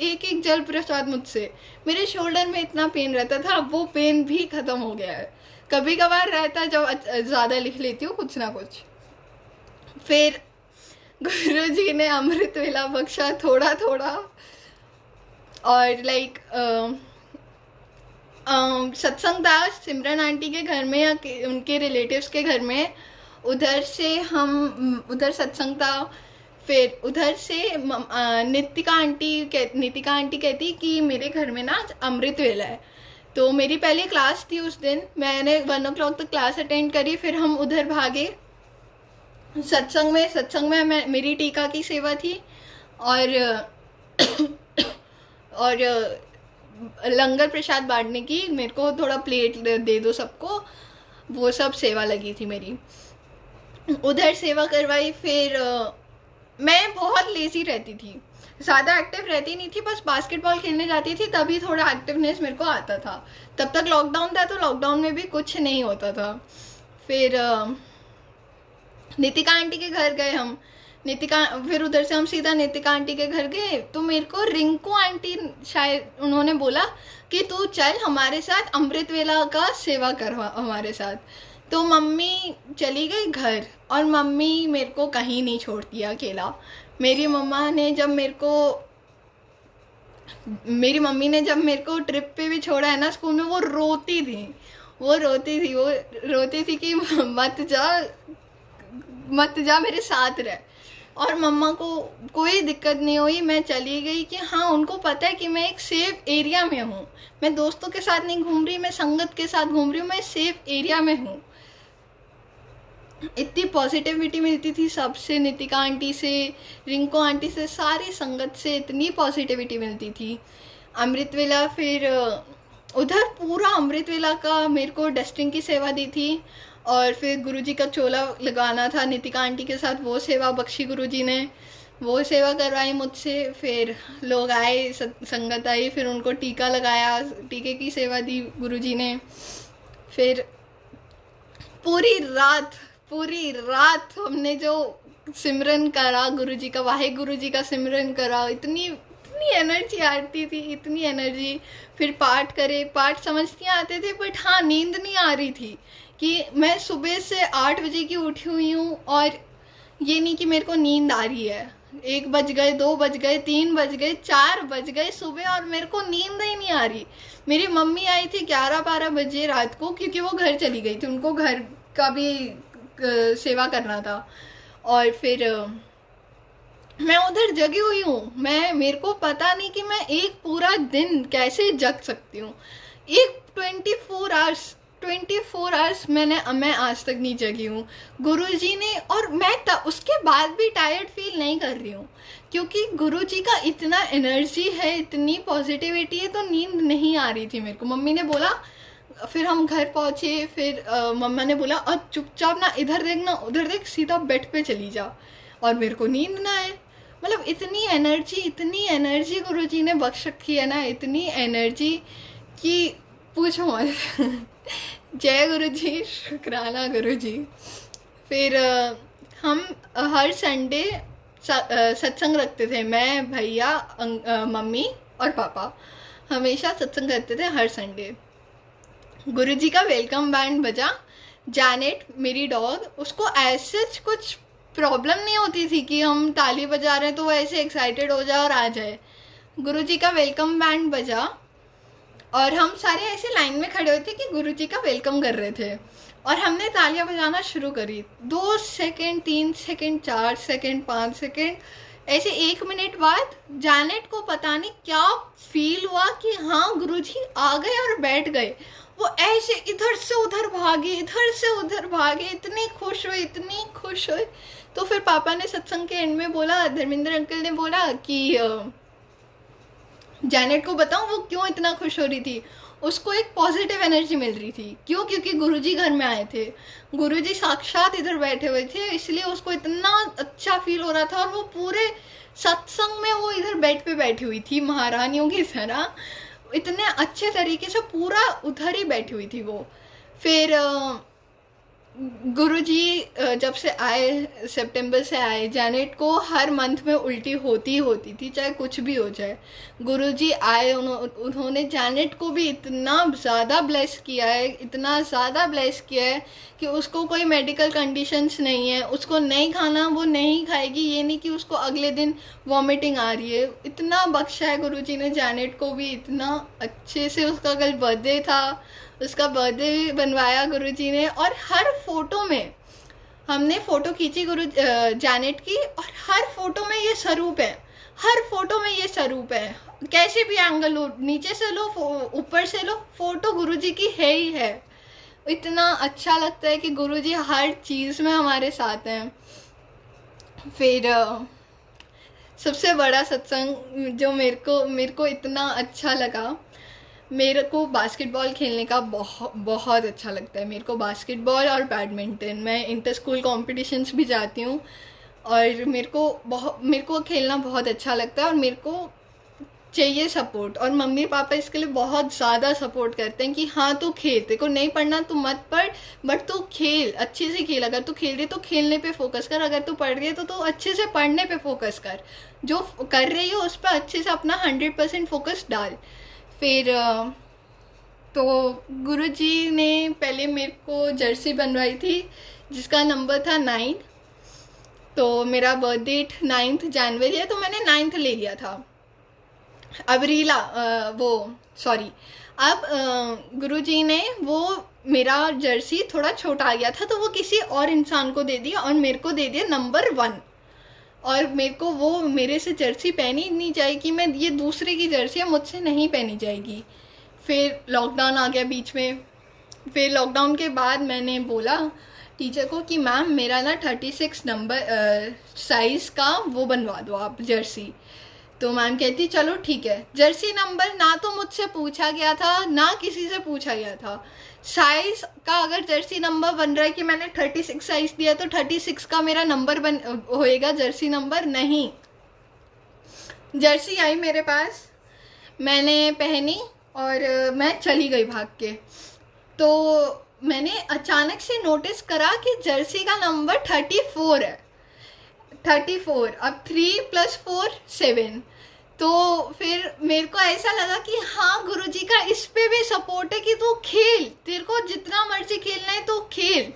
एक एक जल प्रसाद मुझसे। मेरे शोल्डर में इतना पेन रहता था, वो पेन भी खत्म हो गया है। कभी कभार रहता जब ज़्यादा लिख लेती हूँ कुछ ना कुछ। फिर गुरुजी ने अमृत वेला बख्शा थोड़ा थोड़ा, और सत्संग था सिमरन आंटी के घर में या उनके रिलेटिव्स के घर में, उधर सत्संग था। फिर उधर से नितिका आंटी कहती कि मेरे घर में ना अमृत वेला है। तो मेरी पहली क्लास थी उस दिन, मैंने 1 o'clock तक क्लास अटेंड करी। फिर हम उधर भागे सत्संग में मेरी टीका की सेवा थी और लंगर प्रसाद बांटने की। मेरे को थोड़ा प्लेट दे दो सबको, वो सब सेवा लगी थी मेरी। उधर सेवा करवाई। फिर मैं बहुत लेजी रहती थी, ज़्यादा एक्टिव रहती नहीं थी, बस बास्केटबॉल खेलने जाती थी, तभी थोड़ा एक्टिवनेस मेरे को आता था। तब तक लॉकडाउन था, तो लॉकडाउन में भी कुछ नहीं होता था। फिर नितिका आंटी के घर गए हम। फिर उधर से हम सीधा नितिका आंटी के घर गए, तो मेरे को रिंकू आंटी शायद उन्होंने बोला कि तू चल हमारे साथ अमृत वेला का सेवा कर हमारे साथ। तो मम्मी चली गई घर, और मम्मी मेरे को कहीं नहीं छोड़ती अकेला। मेरी मम्मी ने जब मेरे को ट्रिप पे भी छोड़ा है ना स्कूल में, वो रोती थी कि मत जा मेरे साथ रह। और मम्मा को कोई दिक्कत नहीं हुई, मैं चली गई कि हाँ उनको पता है कि मैं एक सेफ एरिया में हूँ, मैं दोस्तों के साथ नहीं घूम रही, मैं संगत के साथ घूम रही हूँ, मैं सेफ एरिया में हूँ। इतनी पॉजिटिविटी मिलती थी सबसे, नितिका आंटी से, रिंकू आंटी से, सारी संगत से इतनी पॉजिटिविटी मिलती थी। अमृत वेला, फिर उधर पूरा अमृत वेला का मेरे को डस्टिंग की सेवा दी थी। और फिर गुरुजी का चोला लगाना था नितिका आंटी के साथ, वो सेवा बख्शी गुरुजी ने। वो सेवा करवाई मुझसे। फिर लोग आए, संगत आई, फिर उनको टीका लगाया, टीके की सेवा दी गुरुजी ने। फिर पूरी रात हमने जो सिमरन करा गुरुजी का, वाहे गुरुजी का सिमरन करा। इतनी इतनी एनर्जी आती थी, इतनी एनर्जी। फिर पाठ करे, पाठ समझ नहीं आते थे, बट हाँ नींद नहीं आ रही थी कि मैं सुबह से 8 बजे की उठी हुई हूँ और ये नहीं कि मेरे को नींद आ रही है। 1 बज गए, 2 बज गए, 3 बज गए, 4 बज गए सुबह और मेरे को नींद ही नहीं आ रही। मेरी मम्मी आई थी 11-12 बजे रात को, क्योंकि वो घर चली गई थी, उनको घर का भी सेवा करना था। और फिर मैं उधर जगी हुई हूँ। मेरे को पता नहीं कि मैं एक पूरा दिन कैसे जग सकती हूँ। एक 24 आवर्स मैं आज तक नहीं जगी हूँ। गुरुजी ने, और मैं उसके बाद भी टायर्ड फील नहीं कर रही हूँ, क्योंकि गुरुजी का इतना एनर्जी है, इतनी पॉजिटिविटी है, तो नींद नहीं आ रही थी मेरे को। मम्मी ने बोला, फिर हम घर पहुँचे, फिर मम्मा ने बोला और चुपचाप ना इधर देख ना उधर देख, सीधा बेड पे चली जा, और मेरे को नींद ना आए। मतलब इतनी एनर्जी गुरुजी ने बख्श रखी है ना, इतनी एनर्जी कि पूछो मत। जय गुरुजी, शुक्राना गुरुजी। फिर हम हर संडे सत्संग रखते थे, मैं, भैया, मम्मी और पापा हमेशा सत्संग करते थे हर संडे। गुरुजी का वेलकम बैंड बजा। जैनेट मेरी डॉग, उसको ऐसे कुछ प्रॉब्लम नहीं होती थी कि हम ताली बजा रहे हैं तो वो ऐसे एक्साइटेड हो जाए और आ जाए। गुरुजी का वेलकम बैंड बजा और हम सारे ऐसे लाइन में खड़े हुए थे कि गुरुजी का वेलकम कर रहे थे, और हमने तालियां बजाना शुरू करी। 2 सेकेंड, 3 सेकेंड, 4 सेकेंड, 5 सेकेंड, ऐसे 1 मिनट बाद जैनेट को पता नहीं क्या फील हुआ कि हाँ गुरुजी आ गए और बैठ गए। वो ऐसे इधर से उधर भागे, इधर से उधर भागे, इतनी खुश हुई। तो फिर पापा ने सत्संग के एंड में बोला, धर्मेंद्र अंकल ने बोला कि जैनेट को बताऊं वो क्यों इतना खुश हो रही थी। उसको एक पॉजिटिव एनर्जी मिल रही थी। क्यों? क्योंकि गुरुजी घर में आए थे, गुरुजी साक्षात इधर बैठे हुए थे, इसलिए उसको इतना अच्छा फील हो रहा था। और वो पूरे सत्संग में वो इधर बेड पे बैठी हुई थी महारानियों की तरह, इतने अच्छे तरीके से पूरा उधर ही बैठी हुई थी वो। फिर गुरुजी जब से आए, सितंबर से आए, जैनेट को हर मंथ में उल्टी होती थी, चाहे कुछ भी हो जाए। गुरुजी आए, उन्होंने जैनेट को भी इतना ज़्यादा ब्लेस किया है कि उसको कोई मेडिकल कंडीशंस नहीं है, उसको नहीं खाना वो नहीं खाएगी, ये नहीं कि उसको अगले दिन वॉमिटिंग आ रही है। इतना बख्शा है गुरुजी ने जैनेट को भी, इतना अच्छे से। उसका कल बर्थडे था, उसका बर्थडे बनवाया गुरुजी ने, और हर फोटो में हमने फोटो खींची जैनेट की, और हर फोटो में ये स्वरूप है, कैसे भी एंगल लो, नीचे से लो, ऊपर से लो, फोटो गुरुजी की है ही है। इतना अच्छा लगता है कि गुरुजी हर चीज़ में हमारे साथ हैं। फिर सबसे बड़ा सत्संग जो मेरे को इतना अच्छा लगा, मेरे को बास्केटबॉल खेलने का बहुत अच्छा लगता है। मेरे को बास्केटबॉल और बैडमिंटन, मैं इंटर स्कूल कॉम्पिटिशन्स भी जाती हूँ, और मेरे को खेलना बहुत अच्छा लगता है। और मेरे को चाहिए सपोर्ट, और मम्मी पापा इसके लिए बहुत ज़्यादा सपोर्ट करते हैं कि हाँ तू खेल, तेरे को नहीं पढ़ना तू मत पढ़, बट तू खेल, अच्छे से खेल। अगर तू खेल रही तो खेलने पे फोकस कर, अगर तू पढ़ रही है तो तू अच्छे से पढ़ने पे फोकस कर, जो कर रही हो उस पर अच्छे से अपना 100% फोकस डाल। फिर तो गुरुजी ने पहले मेरे को जर्सी बनवाई थी जिसका नंबर था 9, तो मेरा बर्थडे 9 जनवरी है, तो मैंने 9 ले लिया था। अब गुरुजी ने वो मेरा जर्सी थोड़ा छोटा आ गया था, तो वो किसी और इंसान को दे दिया और मेरे को दे दिया नंबर 1। और मेरे को वो मेरे से जर्सी पहनी नहीं जाएगी, मैं ये दूसरे की जर्सी है, मुझसे नहीं पहनी जाएगी। फिर लॉकडाउन आ गया बीच में। फिर लॉकडाउन के बाद मैंने बोला टीचर को कि मैम मेरा ना 36 नंबर साइज़ का वो बनवा दो आप जर्सी। तो मैम कहती चलो ठीक है। जर्सी नंबर ना तो मुझसे पूछा गया था ना किसी से पूछा गया था। साइज का अगर जर्सी नंबर बन रहा है कि मैंने 36 साइज दिया तो 36 का मेरा नंबर होएगा, जर्सी नंबर नहीं। जर्सी आई मेरे पास, मैंने पहनी और मैं चली गई भाग के। तो मैंने अचानक से नोटिस करा कि जर्सी का नंबर 34 है। 34, अब 3 + 4 7। तो फिर मेरे को ऐसा लगा कि हाँ गुरुजी का इस पे भी सपोर्ट है कि तू खेल, तेरे को जितना मर्जी खेलना है तो खेल,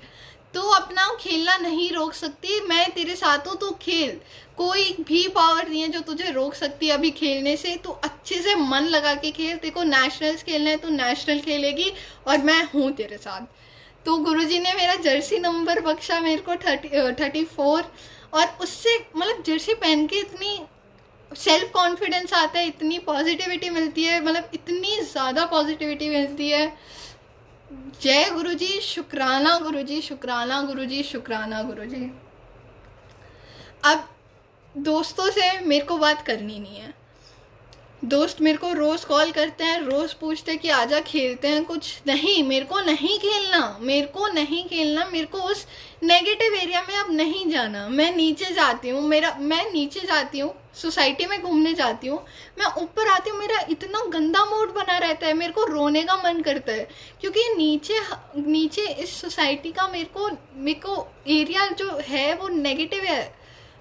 तू अपना खेलना नहीं रोक सकती, मैं तेरे साथ हूँ, तू खेल, कोई भी पावर नहीं है जो तुझे रोक सकती है अभी खेलने से। तू अच्छे से मन लगा के खेल, तेरे को नेशनल्स खेलना है तो नेशनल खेलेगी और मैं हूँ तेरे साथ। तो गुरुजी ने मेरा जर्सी नंबर बख्शा मेरे को 34। और उससे मतलब जर्सी पहन के इतनी सेल्फ कॉन्फिडेंस आता है, इतनी पॉजिटिविटी मिलती है, मतलब इतनी ज़्यादा पॉजिटिविटी मिलती है। जय गुरुजी, शुक्राना गुरुजी, शुक्राना गुरुजी, शुक्राना गुरुजी। अब दोस्तों से मेरे को बात करनी नहीं है। दोस्त मेरे को रोज़ कॉल करते हैं, रोज़ पूछते हैं कि आजा खेलते हैं कुछ। नहीं, मेरे को नहीं खेलना, मेरे को नहीं खेलना, मेरे को उस नेगेटिव एरिया में अब नहीं जाना। मैं नीचे जाती हूँ, मैं नीचे जाती हूँ, सोसाइटी में घूमने जाती हूँ, मैं ऊपर आती हूँ, मेरा इतना गंदा मूड बना रहता है, मेरे को रोने का मन करता है, क्योंकि नीचे इस सोसाइटी का मेरे को एरिया जो है वो नेगेटिव है,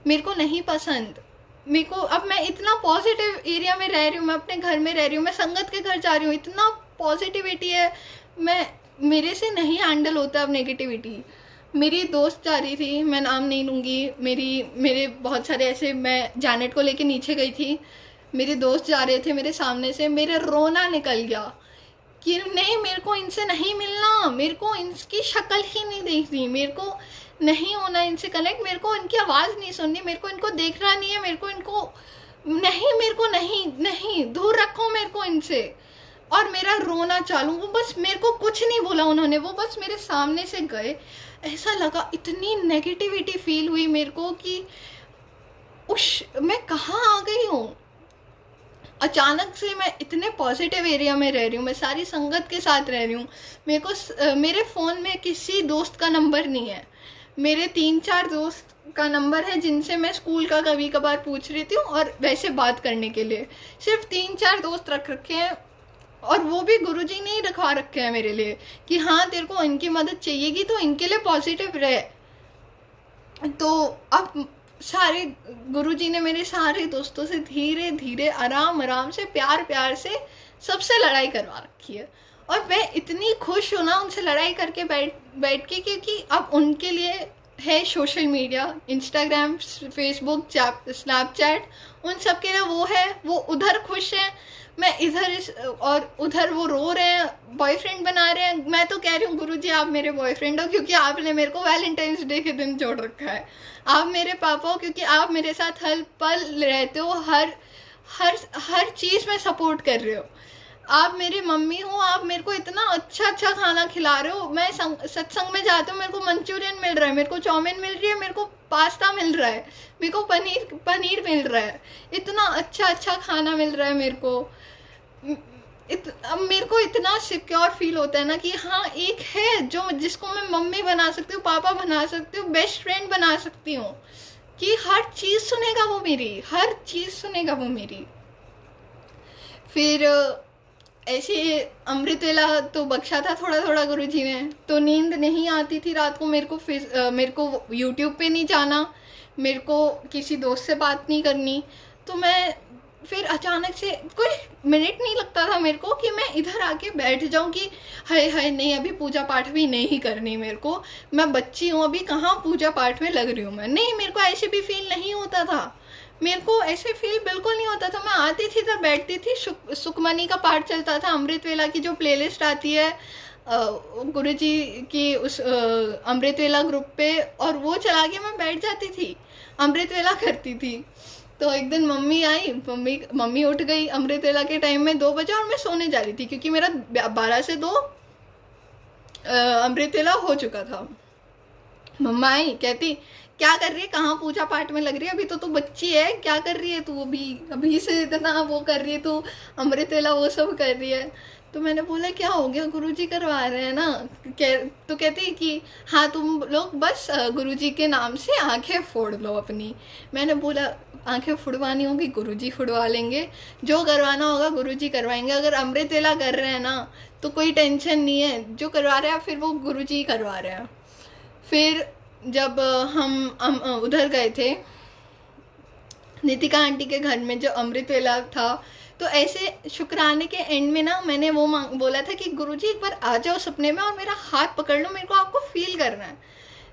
मेरे को नहीं पसंद। मेरे को अब मैं इतना पॉजिटिव एरिया में रह रही हूँ, मैं अपने घर में रह रही हूँ, मैं संगत के घर जा रही हूँ, इतना पॉजिटिविटी है, मेरे से नहीं हैंडल होता अब नेगेटिविटी। मेरी दोस्त जा रही थी, मैं नाम नहीं लूँगी, मेरे बहुत सारे ऐसे, मैं जैनेट को लेके नीचे गई थी, मेरे दोस्त जा रहे थे मेरे सामने से, मेरा रोना निकल गया कि नहीं, मेरे को इनसे नहीं मिलना, मेरे को इनकी शक्ल ही नहीं देखनी, मेरे को नहीं होना इनसे कनेक्ट, मेरे को इनकी आवाज़ नहीं सुननी, मेरे को इनको देखना नहीं है, मेरे को नहीं, दूर रखो मेरे को इनसे। और मेरा रोना चालू, वो बस मेरे को कुछ नहीं बोला उन्होंने, वो बस मेरे सामने से गए। ऐसा लगा, इतनी नेगेटिविटी फील हुई मेरे को कि मैं कहाँ आ गई हूँ। अचानक से मैं इतने पॉजिटिव एरिया में रह रही हूँ, मैं सारी संगत के साथ रह रही हूँ, मेरे फ़ोन में किसी दोस्त का नंबर नहीं है, मेरे 3-4 दोस्त का नंबर है जिनसे मैं स्कूल का कभी कभार पूछ रही थी, और वैसे बात करने के लिए सिर्फ 3-4 दोस्त रख रखे हैं, और वो भी गुरुजी ने ही रखवा रखे हैं मेरे लिए कि हाँ तेरे को इनकी मदद चाहिएगी तो इनके लिए पॉजिटिव रहे। तो अब सारे गुरुजी ने मेरे सारे दोस्तों से धीरे धीरे आराम से प्यार से सबसे लड़ाई करवा रखी है, और मैं इतनी खुश हूँ ना उनसे लड़ाई करके बैठ के, क्योंकि अब उनके लिए है social media, Instagram, Facebook, Snapchat, उन सब के लिए वो है, वो उधर खुश है, मैं इधर और उधर वो रो रहे हैं, बॉयफ्रेंड बना रहे हैं। मैं तो कह रही हूँ गुरुजी आप मेरे बॉयफ्रेंड हो, क्योंकि आपने मेरे को वैलेंटाइंस डे के दिन जोड़ रखा है। आप मेरे पापा हो, क्योंकि आप मेरे साथ हर पल रहते हो, हर चीज़ में सपोर्ट कर रहे हो। आप मेरी मम्मी हो, आप मेरे को इतना अच्छा खाना खिला रहे हो। मैं सत्संग में जाती हूँ, मेरे को मंचूरियन मिल रहा है, मेरे को चाउमीन मिल रही है, मेरे को पास्ता मिल रहा है, मेरे को पनीर मिल रहा है, इतना अच्छा खाना मिल रहा है मेरे को। अब मेरे को इतना सिक्योर फील होता है ना कि हाँ एक है जिसको मैं मम्मी बना सकती हूँ, पापा बना सकती हूँ, बेस्ट फ्रेंड बना सकती हूँ, कि हर चीज़ सुनेगा वो मेरी, हर चीज़ सुनेगा वो मेरी। फिर ऐसे अमृत वेला तो बख्शा था थोड़ा गुरुजी ने, तो नींद नहीं आती थी रात को मेरे को यूट्यूब पे नहीं जाना, मेरे को किसी दोस्त से बात नहीं करनी। तो मैं फिर अचानक से कोई मिनट नहीं लगता था मेरे को कि मैं इधर आके बैठ जाऊं कि हाय नहीं अभी पूजा पाठ भी नहीं करनी, मेरे को, मैं बच्ची हूँ अभी, कहाँ पूजा पाठ में लग रही हूँ मैं। नहीं, मेरे को ऐसे भी फील नहीं होता था, मेरे को ऐसे फील बिल्कुल नहीं होता था। मैं आती थी तो बैठती थी, सुखमनी का पाठ चलता था, अमृत वेला की जो प्लेलिस्ट आती है गुरुजी की उस अमृत वेला ग्रुप पे, और वो चला के मैं बैठ जाती थी, अमृत वेला करती थी। तो एक दिन मम्मी आई, मम्मी उठ गई अमृत वेला के टाइम में 2 बजे, और मैं सोने जा रही थी क्योंकि मेरा 12 से 2 अमृत वेला हो चुका था। मम्मा आई, कहती क्या कर रही है, कहाँ पूजा पाठ में लग रही है, अभी तो तू बच्ची है, क्या कर रही है तू, अभी से इतना वो कर रही है तू, अमृत वेला वो सब कर रही है। तो मैंने बोला क्या हो गया, गुरुजी करवा रहे हैं ना। तो कहती कि हाँ तुम लोग बस गुरुजी के नाम से आंखें फोड़ लो अपनी। मैंने बोला आंखें फुड़वानी होगी गुरुजी फुड़वा लेंगे, जो करवाना होगा गुरुजी करवाएंगे। अगर अमृत वेला कर रहे हैं ना तो कोई टेंशन नहीं है, जो करवा रहे हैं फिर वो गुरुजी करवा रहे हैं। फिर जब हम उधर गए थे नितिका आंटी के घर में, जो अमृत वेला था, तो ऐसे शुक्राने के एंड में ना मैंने वो बोला था कि गुरुजी एक बार आ जाओ सपने में और मेरा हाथ पकड़ लो, मेरे को आपको फील करना है।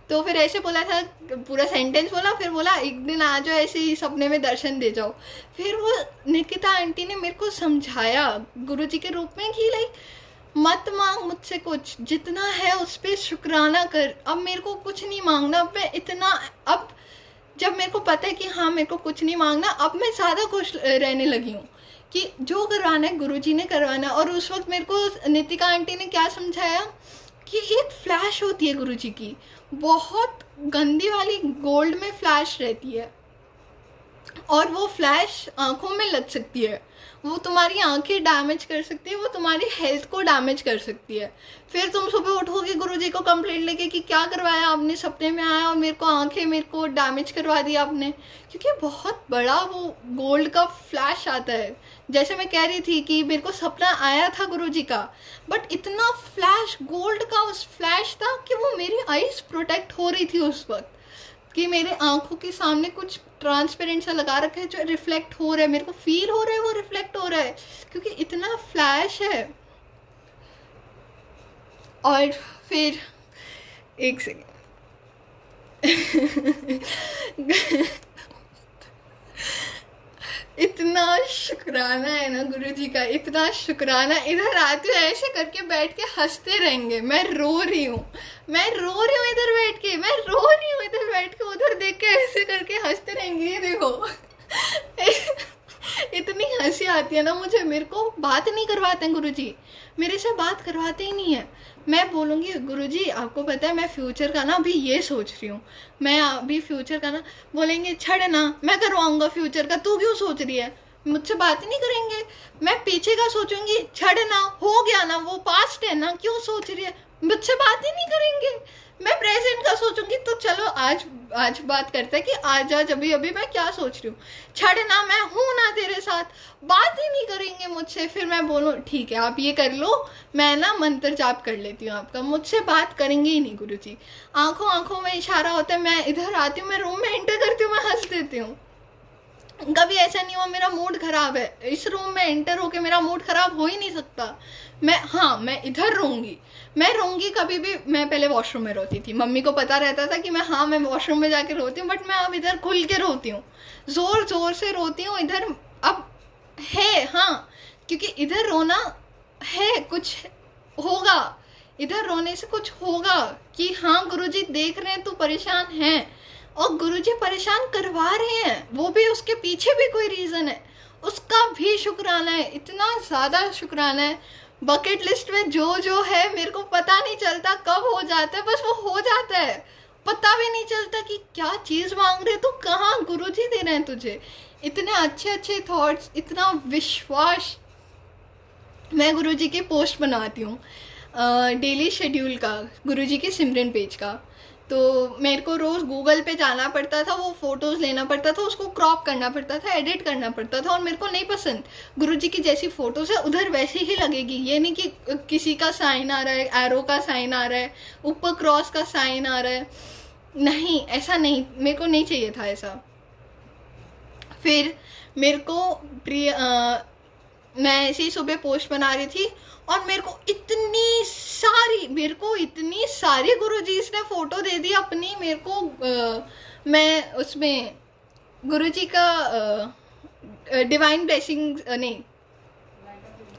तो फिर ऐसे बोला था, पूरा सेंटेंस बोला, फिर बोला एक दिन आ जाओ ऐसे ही सपने में दर्शन दे जाओ। फिर वो निकिता आंटी ने मेरे को समझाया गुरुजी के रूप में कि लाइक मत मांग मुझसे कुछ, जितना है उस पर शुक्राना कर। अब मेरे को कुछ नहीं मांगना, अब मैं इतना, अब जब मेरे को पता है कि हाँ मेरे को कुछ नहीं मांगना, अब मैं ज़्यादा खुश रहने लगी हूँ कि जो करवाना है गुरुजी ने करवाना। और उस वक्त मेरे को नितिका आंटी ने क्या समझाया कि एक फ्लैश होती है गुरुजी की, बहुत गंदी वाली गोल्ड में फ्लैश रहती है, और वो फ्लैश आंखों में लग सकती है, वो तुम्हारी आंखें डैमेज कर सकती है, वो तुम्हारी हेल्थ को डैमेज कर सकती है। फिर तुम सुबह उठोगे गुरुजी को कंप्लेंट लेके कि क्या करवाया आपने, सपने में आया और मेरे को आंखें मेरे को डैमेज करवा दिया आपने, क्योंकि बहुत बड़ा वो गोल्ड का फ्लैश आता है। जैसे मैं कह रही थी कि मेरे को सपना आया था गुरुजी का, बट इतना फ्लैश गोल्ड का उस फ्लैश था कि वो मेरी आईज प्रोटेक्ट हो रही थी उस वक्त, कि मेरे आंखों के सामने कुछ ट्रांसपेरेंट सा लगा रखा है जो रिफ्लेक्ट हो रहा है, मेरे को फील हो रहा है वो रिफ्लेक्ट हो रहा है, क्योंकि इतना फ्लैश है। और फिर एक सेकेंड इतना शुक्राना है ना गुरुजी का, इतना शुक्राना। इधर आते हुए ऐसे करके बैठ के हंसते रहेंगे, मैं रो रही हूँ इधर बैठ के, मैं रो रही हूँ इधर बैठ के, उधर देख के ऐसे करके हंसते रहेंगे। ये देखो इतनी हंसी आती है ना मुझे। मेरे को बात नहीं करवाते हैं गुरुजी, मेरे से बात करवाते ही नहीं है। मैं बोलूँगी गुरुजी आपको पता है मैं फ्यूचर का ना अभी ये सोच रही हूँ, मैं अभी फ्यूचर का ना, बोलेंगे छड़ ना मैं करवाऊंगा फ्यूचर का, तू क्यों सोच रही है, मुझसे बात ही नहीं करेंगे। मैं पीछे का सोचूंगी, छड़ ना हो गया ना, वो पास्ट है ना, क्यों सोच रही है, मुझसे बात ही नहीं करेंगे। मैं प्रेजेंट का सोचूंगी, तो चलो आज बात करते हैं कि आज अभी मैं क्या सोच रही हूँ। छड़ ना मैं हूं ना तेरे साथ, बात ही नहीं करेंगे मुझसे। फिर मैं बोलूँ ठीक है आप ये कर लो, मैं ना मंत्र जाप कर लेती हूँ आपका, मुझसे बात करेंगे ही नहीं गुरुजी। आंखों में इशारा होता है, मैं इधर आती हूँ, मैं रूम में एंटर करती हूँ, मैं हंस देती हूँ। कभी ऐसा नहीं हुआ मेरा मूड खराब है, इस रूम में एंटर होके मेरा मूड खराब हो ही नहीं सकता। मैं इधर मैं रोऊंगी कभी भी। मैं पहले वॉशरूम में रोती थी, मम्मी को पता रहता था कि मैं वॉशरूम में जाके रोती हूँ, बट मैं अब इधर खुल के रोती हूँ, जोर से रोती हूँ इधर। अब है हाँ, क्योंकि इधर रोना है, कुछ होगा, इधर रोने से कुछ होगा कि हाँ गुरुजी देख रहे हैं तू परेशान है, और गुरुजी परेशान करवा रहे हैं, वो भी उसके पीछे भी कोई रीजन है, उसका भी शुक्राना है, इतना ज्यादा शुक्राना है। बकेट लिस्ट में जो है मेरे को पता नहीं चलता कब हो जाता है, बस वो हो जाता है, पता भी नहीं चलता कि क्या चीज मांग रहे तो कहाँ गुरुजी दे रहे हैं तुझे। इतने अच्छे थॉट्स, इतना विश्वास। मैं गुरुजी के पोस्ट बनाती हूँ डेली शेड्यूल का, गुरुजी के सिमरन पेज का, तो मेरे को रोज़ गूगल पे जाना पड़ता था, वो फ़ोटोज़ लेना पड़ता था, उसको क्रॉप करना पड़ता था, एडिट करना पड़ता था, और मेरे को नहीं पसंद। गुरुजी की जैसी फ़ोटोज़ है उधर वैसी ही लगेगी, ये नहीं कि किसी का साइन आ रहा है, एरो का साइन आ रहा है, ऊपर क्रॉस का साइन आ रहा है, नहीं ऐसा नहीं, मेरे को नहीं चाहिए था ऐसा। फिर मेरे को मैं ऐसे ही सुबह पोस्ट बना रही थी, और मेरे को इतनी सारी गुरुजी ने फोटो दे दी अपनी मेरे को। मैं उसमें गुरुजी का डिवाइन ब्लेसिंग नहीं,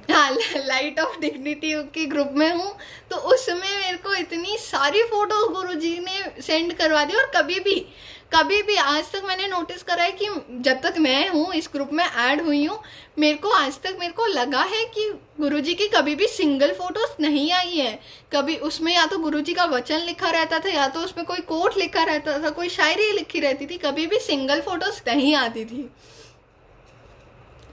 हाँ लाइट ऑफ डिग्निटी के ग्रुप में हूँ, तो उसमें मेरे को इतनी सारी फोटो गुरुजी ने सेंड करवा दी। और कभी भी आज तक मैंने नोटिस करा है कि जब तक मैं हूँ इस ग्रुप में ऐड हुई हूँ, आज तक मेरे को लगा है कि गुरुजी की कभी भी सिंगल फोटोज नहीं आई है। कभी उसमें या तो गुरुजी का वचन लिखा रहता था, या तो उसमें कोई कोट लिखा रहता था, कोई शायरी लिखी रहती थी, कभी भी सिंगल फोटोज नहीं आती थी।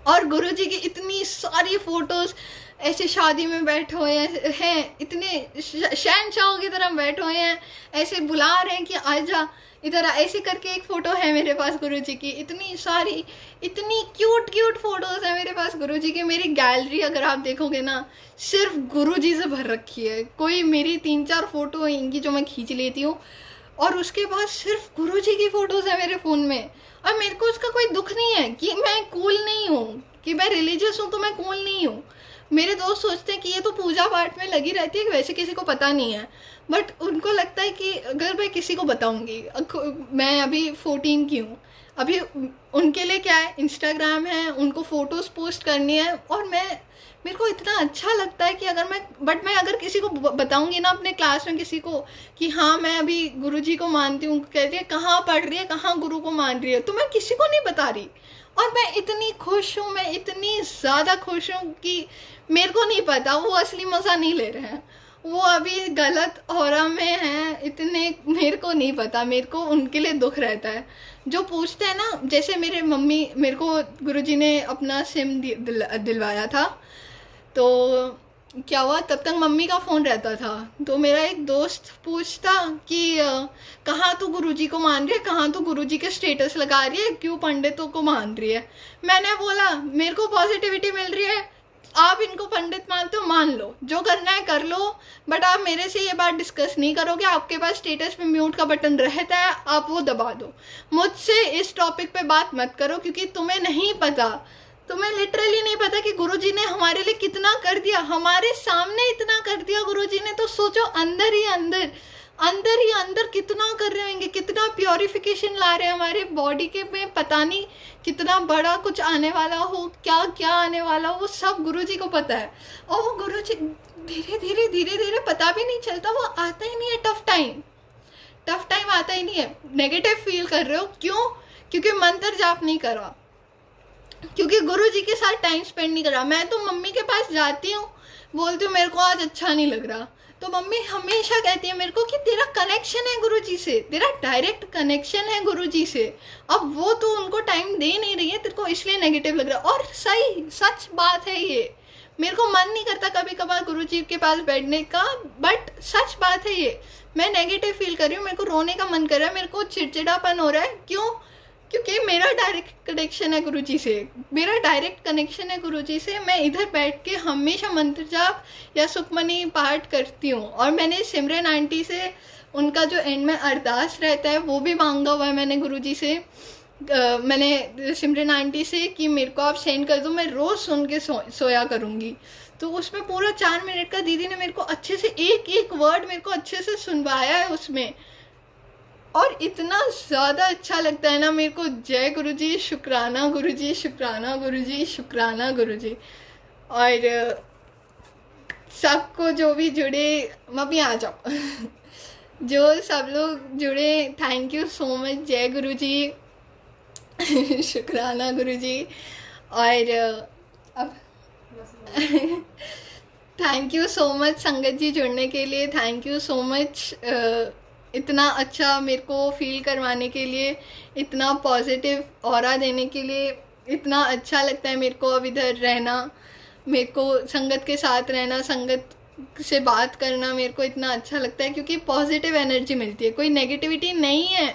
और गुरुजी की इतनी सारी फोटोज ऐसे शादी में बैठे हुए हैं, इतने शहनशाहों की तरह बैठे हुए हैं, ऐसे बुला रहे हैं कि आजा इधर। ऐसे करके एक फ़ोटो है मेरे पास गुरुजी की, इतनी सारी इतनी क्यूट क्यूट फोटोज़ है मेरे पास गुरुजी की। मेरी गैलरी अगर आप देखोगे ना, सिर्फ गुरुजी से भर रखी है। कोई मेरी 3-4 फोटो है इनकी जो मैं खींच लेती हूँ, और उसके बाद सिर्फ गुरुजी की फ़ोटोज़ है मेरे फ़ोन में। और मेरे को उसका कोई दुख नहीं है कि मैं कूल नहीं हूँ, कि मैं रिलीजियस हूँ तो मैं कूल नहीं हूँ। मेरे दोस्त सोचते हैं कि ये तो पूजा पाठ में लगी रहती है, वैसे किसी को पता नहीं है। बट उनको लगता है कि अगर मैं किसी को बताऊंगी, मैं अभी 14 की हूँ, अभी उनके लिए क्या है, इंस्टाग्राम है, उनको फ़ोटोज़ पोस्ट करनी है। और मेरे को इतना अच्छा लगता है कि मैं अगर किसी को बताऊंगी ना, अपने क्लास में किसी को, कि हाँ मैं अभी गुरुजी को मानती हूँ, कहती है कहाँ पढ़ रही है, कहाँ गुरु को मान रही है, तो मैं किसी को नहीं बता रही। और मैं इतनी खुश हूँ, मैं इतनी ज़्यादा खुश हूँ कि मेरे को नहीं पता वो असली मज़ा नहीं ले रहे हैं, वो अभी गलत औरा में हैं, इतने मेरे को नहीं पता। मेरे को उनके लिए दुख रहता है जो पूछते हैं ना। जैसे मेरे को गुरुजी ने अपना सिम दिलवाया था, तो क्या हुआ, तब तक मम्मी का फ़ोन रहता था। तो मेरा एक दोस्त पूछता कि कहाँ तू गुरुजी को मान रही है, कहाँ तू गुरुजी के स्टेटस लगा रही है, क्यों पंडितों को मान रही है। मैंने बोला मेरे को पॉजिटिविटी मिल रही है, आप इनको पंडित मानते हो मान लो, जो करना है कर लो, बट आप मेरे से ये बात डिस्कस नहीं करोगे। आपके पास स्टेटस पे म्यूट का बटन रहता है, आप वो दबा दो। मुझसे इस टॉपिक पे बात मत करो, क्योंकि तुम्हें नहीं पता, तुम्हें लिटरली नहीं पता कि गुरुजी ने हमारे लिए कितना कर दिया, हमारे सामने इतना कर दिया गुरुजी ने। तो सोचो अंदर ही अंदर कितना कर रहे होंगे, कितना प्योरिफिकेशन ला रहे हैं हमारे बॉडी के में। पता नहीं कितना बड़ा कुछ आने वाला हो, क्या क्या आने वाला हो, वो सब गुरुजी को पता है। और वो गुरुजी धीरे धीरे पता भी नहीं चलता, वो आता ही नहीं है। टफ टाइम आता ही नहीं है। नेगेटिव फील कर रहे हो, क्यों? क्योंकि मंत्र जाप नहीं करा, क्योंकि गुरुजी के साथ टाइम स्पेंड नहीं करा। मैं तो मम्मी के पास जाती हूँ, बोलती हूँ मेरे को आज अच्छा नहीं लग रहा, तो मम्मी हमेशा कहती है मेरे को कि तेरा कनेक्शन है गुरुजी से, तेरा डायरेक्ट कनेक्शन है गुरुजी से। अब वो तो उनको टाइम दे नहीं रही है तेरे को, इसलिए नेगेटिव लग रहा है। और सच बात है ये। मेरे को मन नहीं करता कभी कभार गुरुजी के पास बैठने का, बट सच बात है ये। मैं नेगेटिव फील कर रही हूँ, मेरे को रोने का मन कर रहा है, मेरे को चिड़चिड़ापन हो रहा है। क्यों? क्योंकि मेरा डायरेक्ट कनेक्शन है गुरुजी से, मैं इधर बैठ के हमेशा मंत्र जाप या सुखमनी पाठ करती हूँ। और मैंने सिमरन आंटी से उनका जो एंड में अरदास रहता है वो भी मांगा हुआ है मैंने गुरुजी से। मैंने सिमरन आंटी से कि मेरे को आप सेंड कर दो, मैं रोज़ सुन के सोया करूँगी। तो उसमें पूरा 4 मिनट का दीदी ने मेरे को अच्छे से एक वर्ड मेरे को अच्छे से सुनवाया है उसमें, और इतना ज़्यादा अच्छा लगता है ना मेरे को। जय गुरुजी, शुक्राना गुरुजी, शुक्राना गुरुजी, शुक्राना गुरुजी। और सबको जो भी जुड़े, मम्मी आ जाओ जो सब लोग जुड़े, थैंक यू सो मच। जय गुरुजी, शुक्राना गुरुजी। और अब थैंक यू सो मच संगत जी जुड़ने के लिए, थैंक यू सो मच। इतना अच्छा मेरे को फील करवाने के लिए, इतना पॉजिटिव ऑरा देने के लिए, इतना अच्छा लगता है मेरे को अब इधर रहना, मेरे को संगत के साथ रहना, संगत से बात करना मेरे को इतना अच्छा लगता है, क्योंकि पॉजिटिव एनर्जी मिलती है। कोई नेगेटिविटी नहीं है,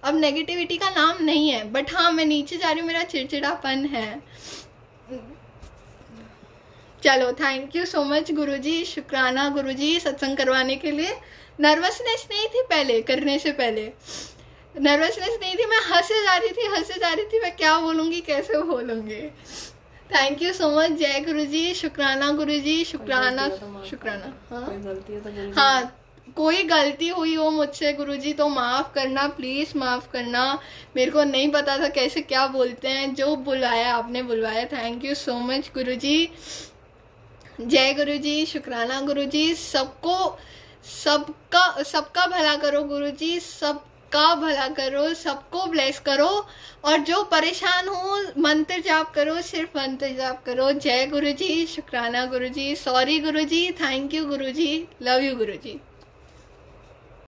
अब नेगेटिविटी का नाम नहीं है। बट हाँ, मैं नीचे जा रही हूँ, मेरा चिड़चिड़ापन है। चलो, थैंक यू सो मच गुरुजी, शुक्राना गुरुजी सत्संग करवाने के लिए। नर्वसनेस नहीं थी पहले, करने से पहले नर्वसनेस नहीं थी, मैं हंसे जा रही थी, मैं क्या बोलूँगी, कैसे बोलूँगी। Thank you so much. जय गुरुजी, शुक्राना गुरुजी, शुक्राना। हाँ, कोई गलती हुई हो मुझसे गुरुजी तो माफ़ करना, प्लीज़ माफ़ करना। मेरे को नहीं पता था कैसे क्या बोलते हैं, जो बुलाया आपने बुलवाया। थैंक यू सो मच गुरुजी। जय गुरुजी, शुक्राना गुरुजी। सबका भला करो गुरुजी, सबका भला करो, सबको ब्लेस करो। और जो परेशान हो, मंत्र जाप करो, सिर्फ मंत्र जाप करो। जय गुरुजी, शुक्राना Guruji, sorry Guruji, thank you Guruji, love you Guruji.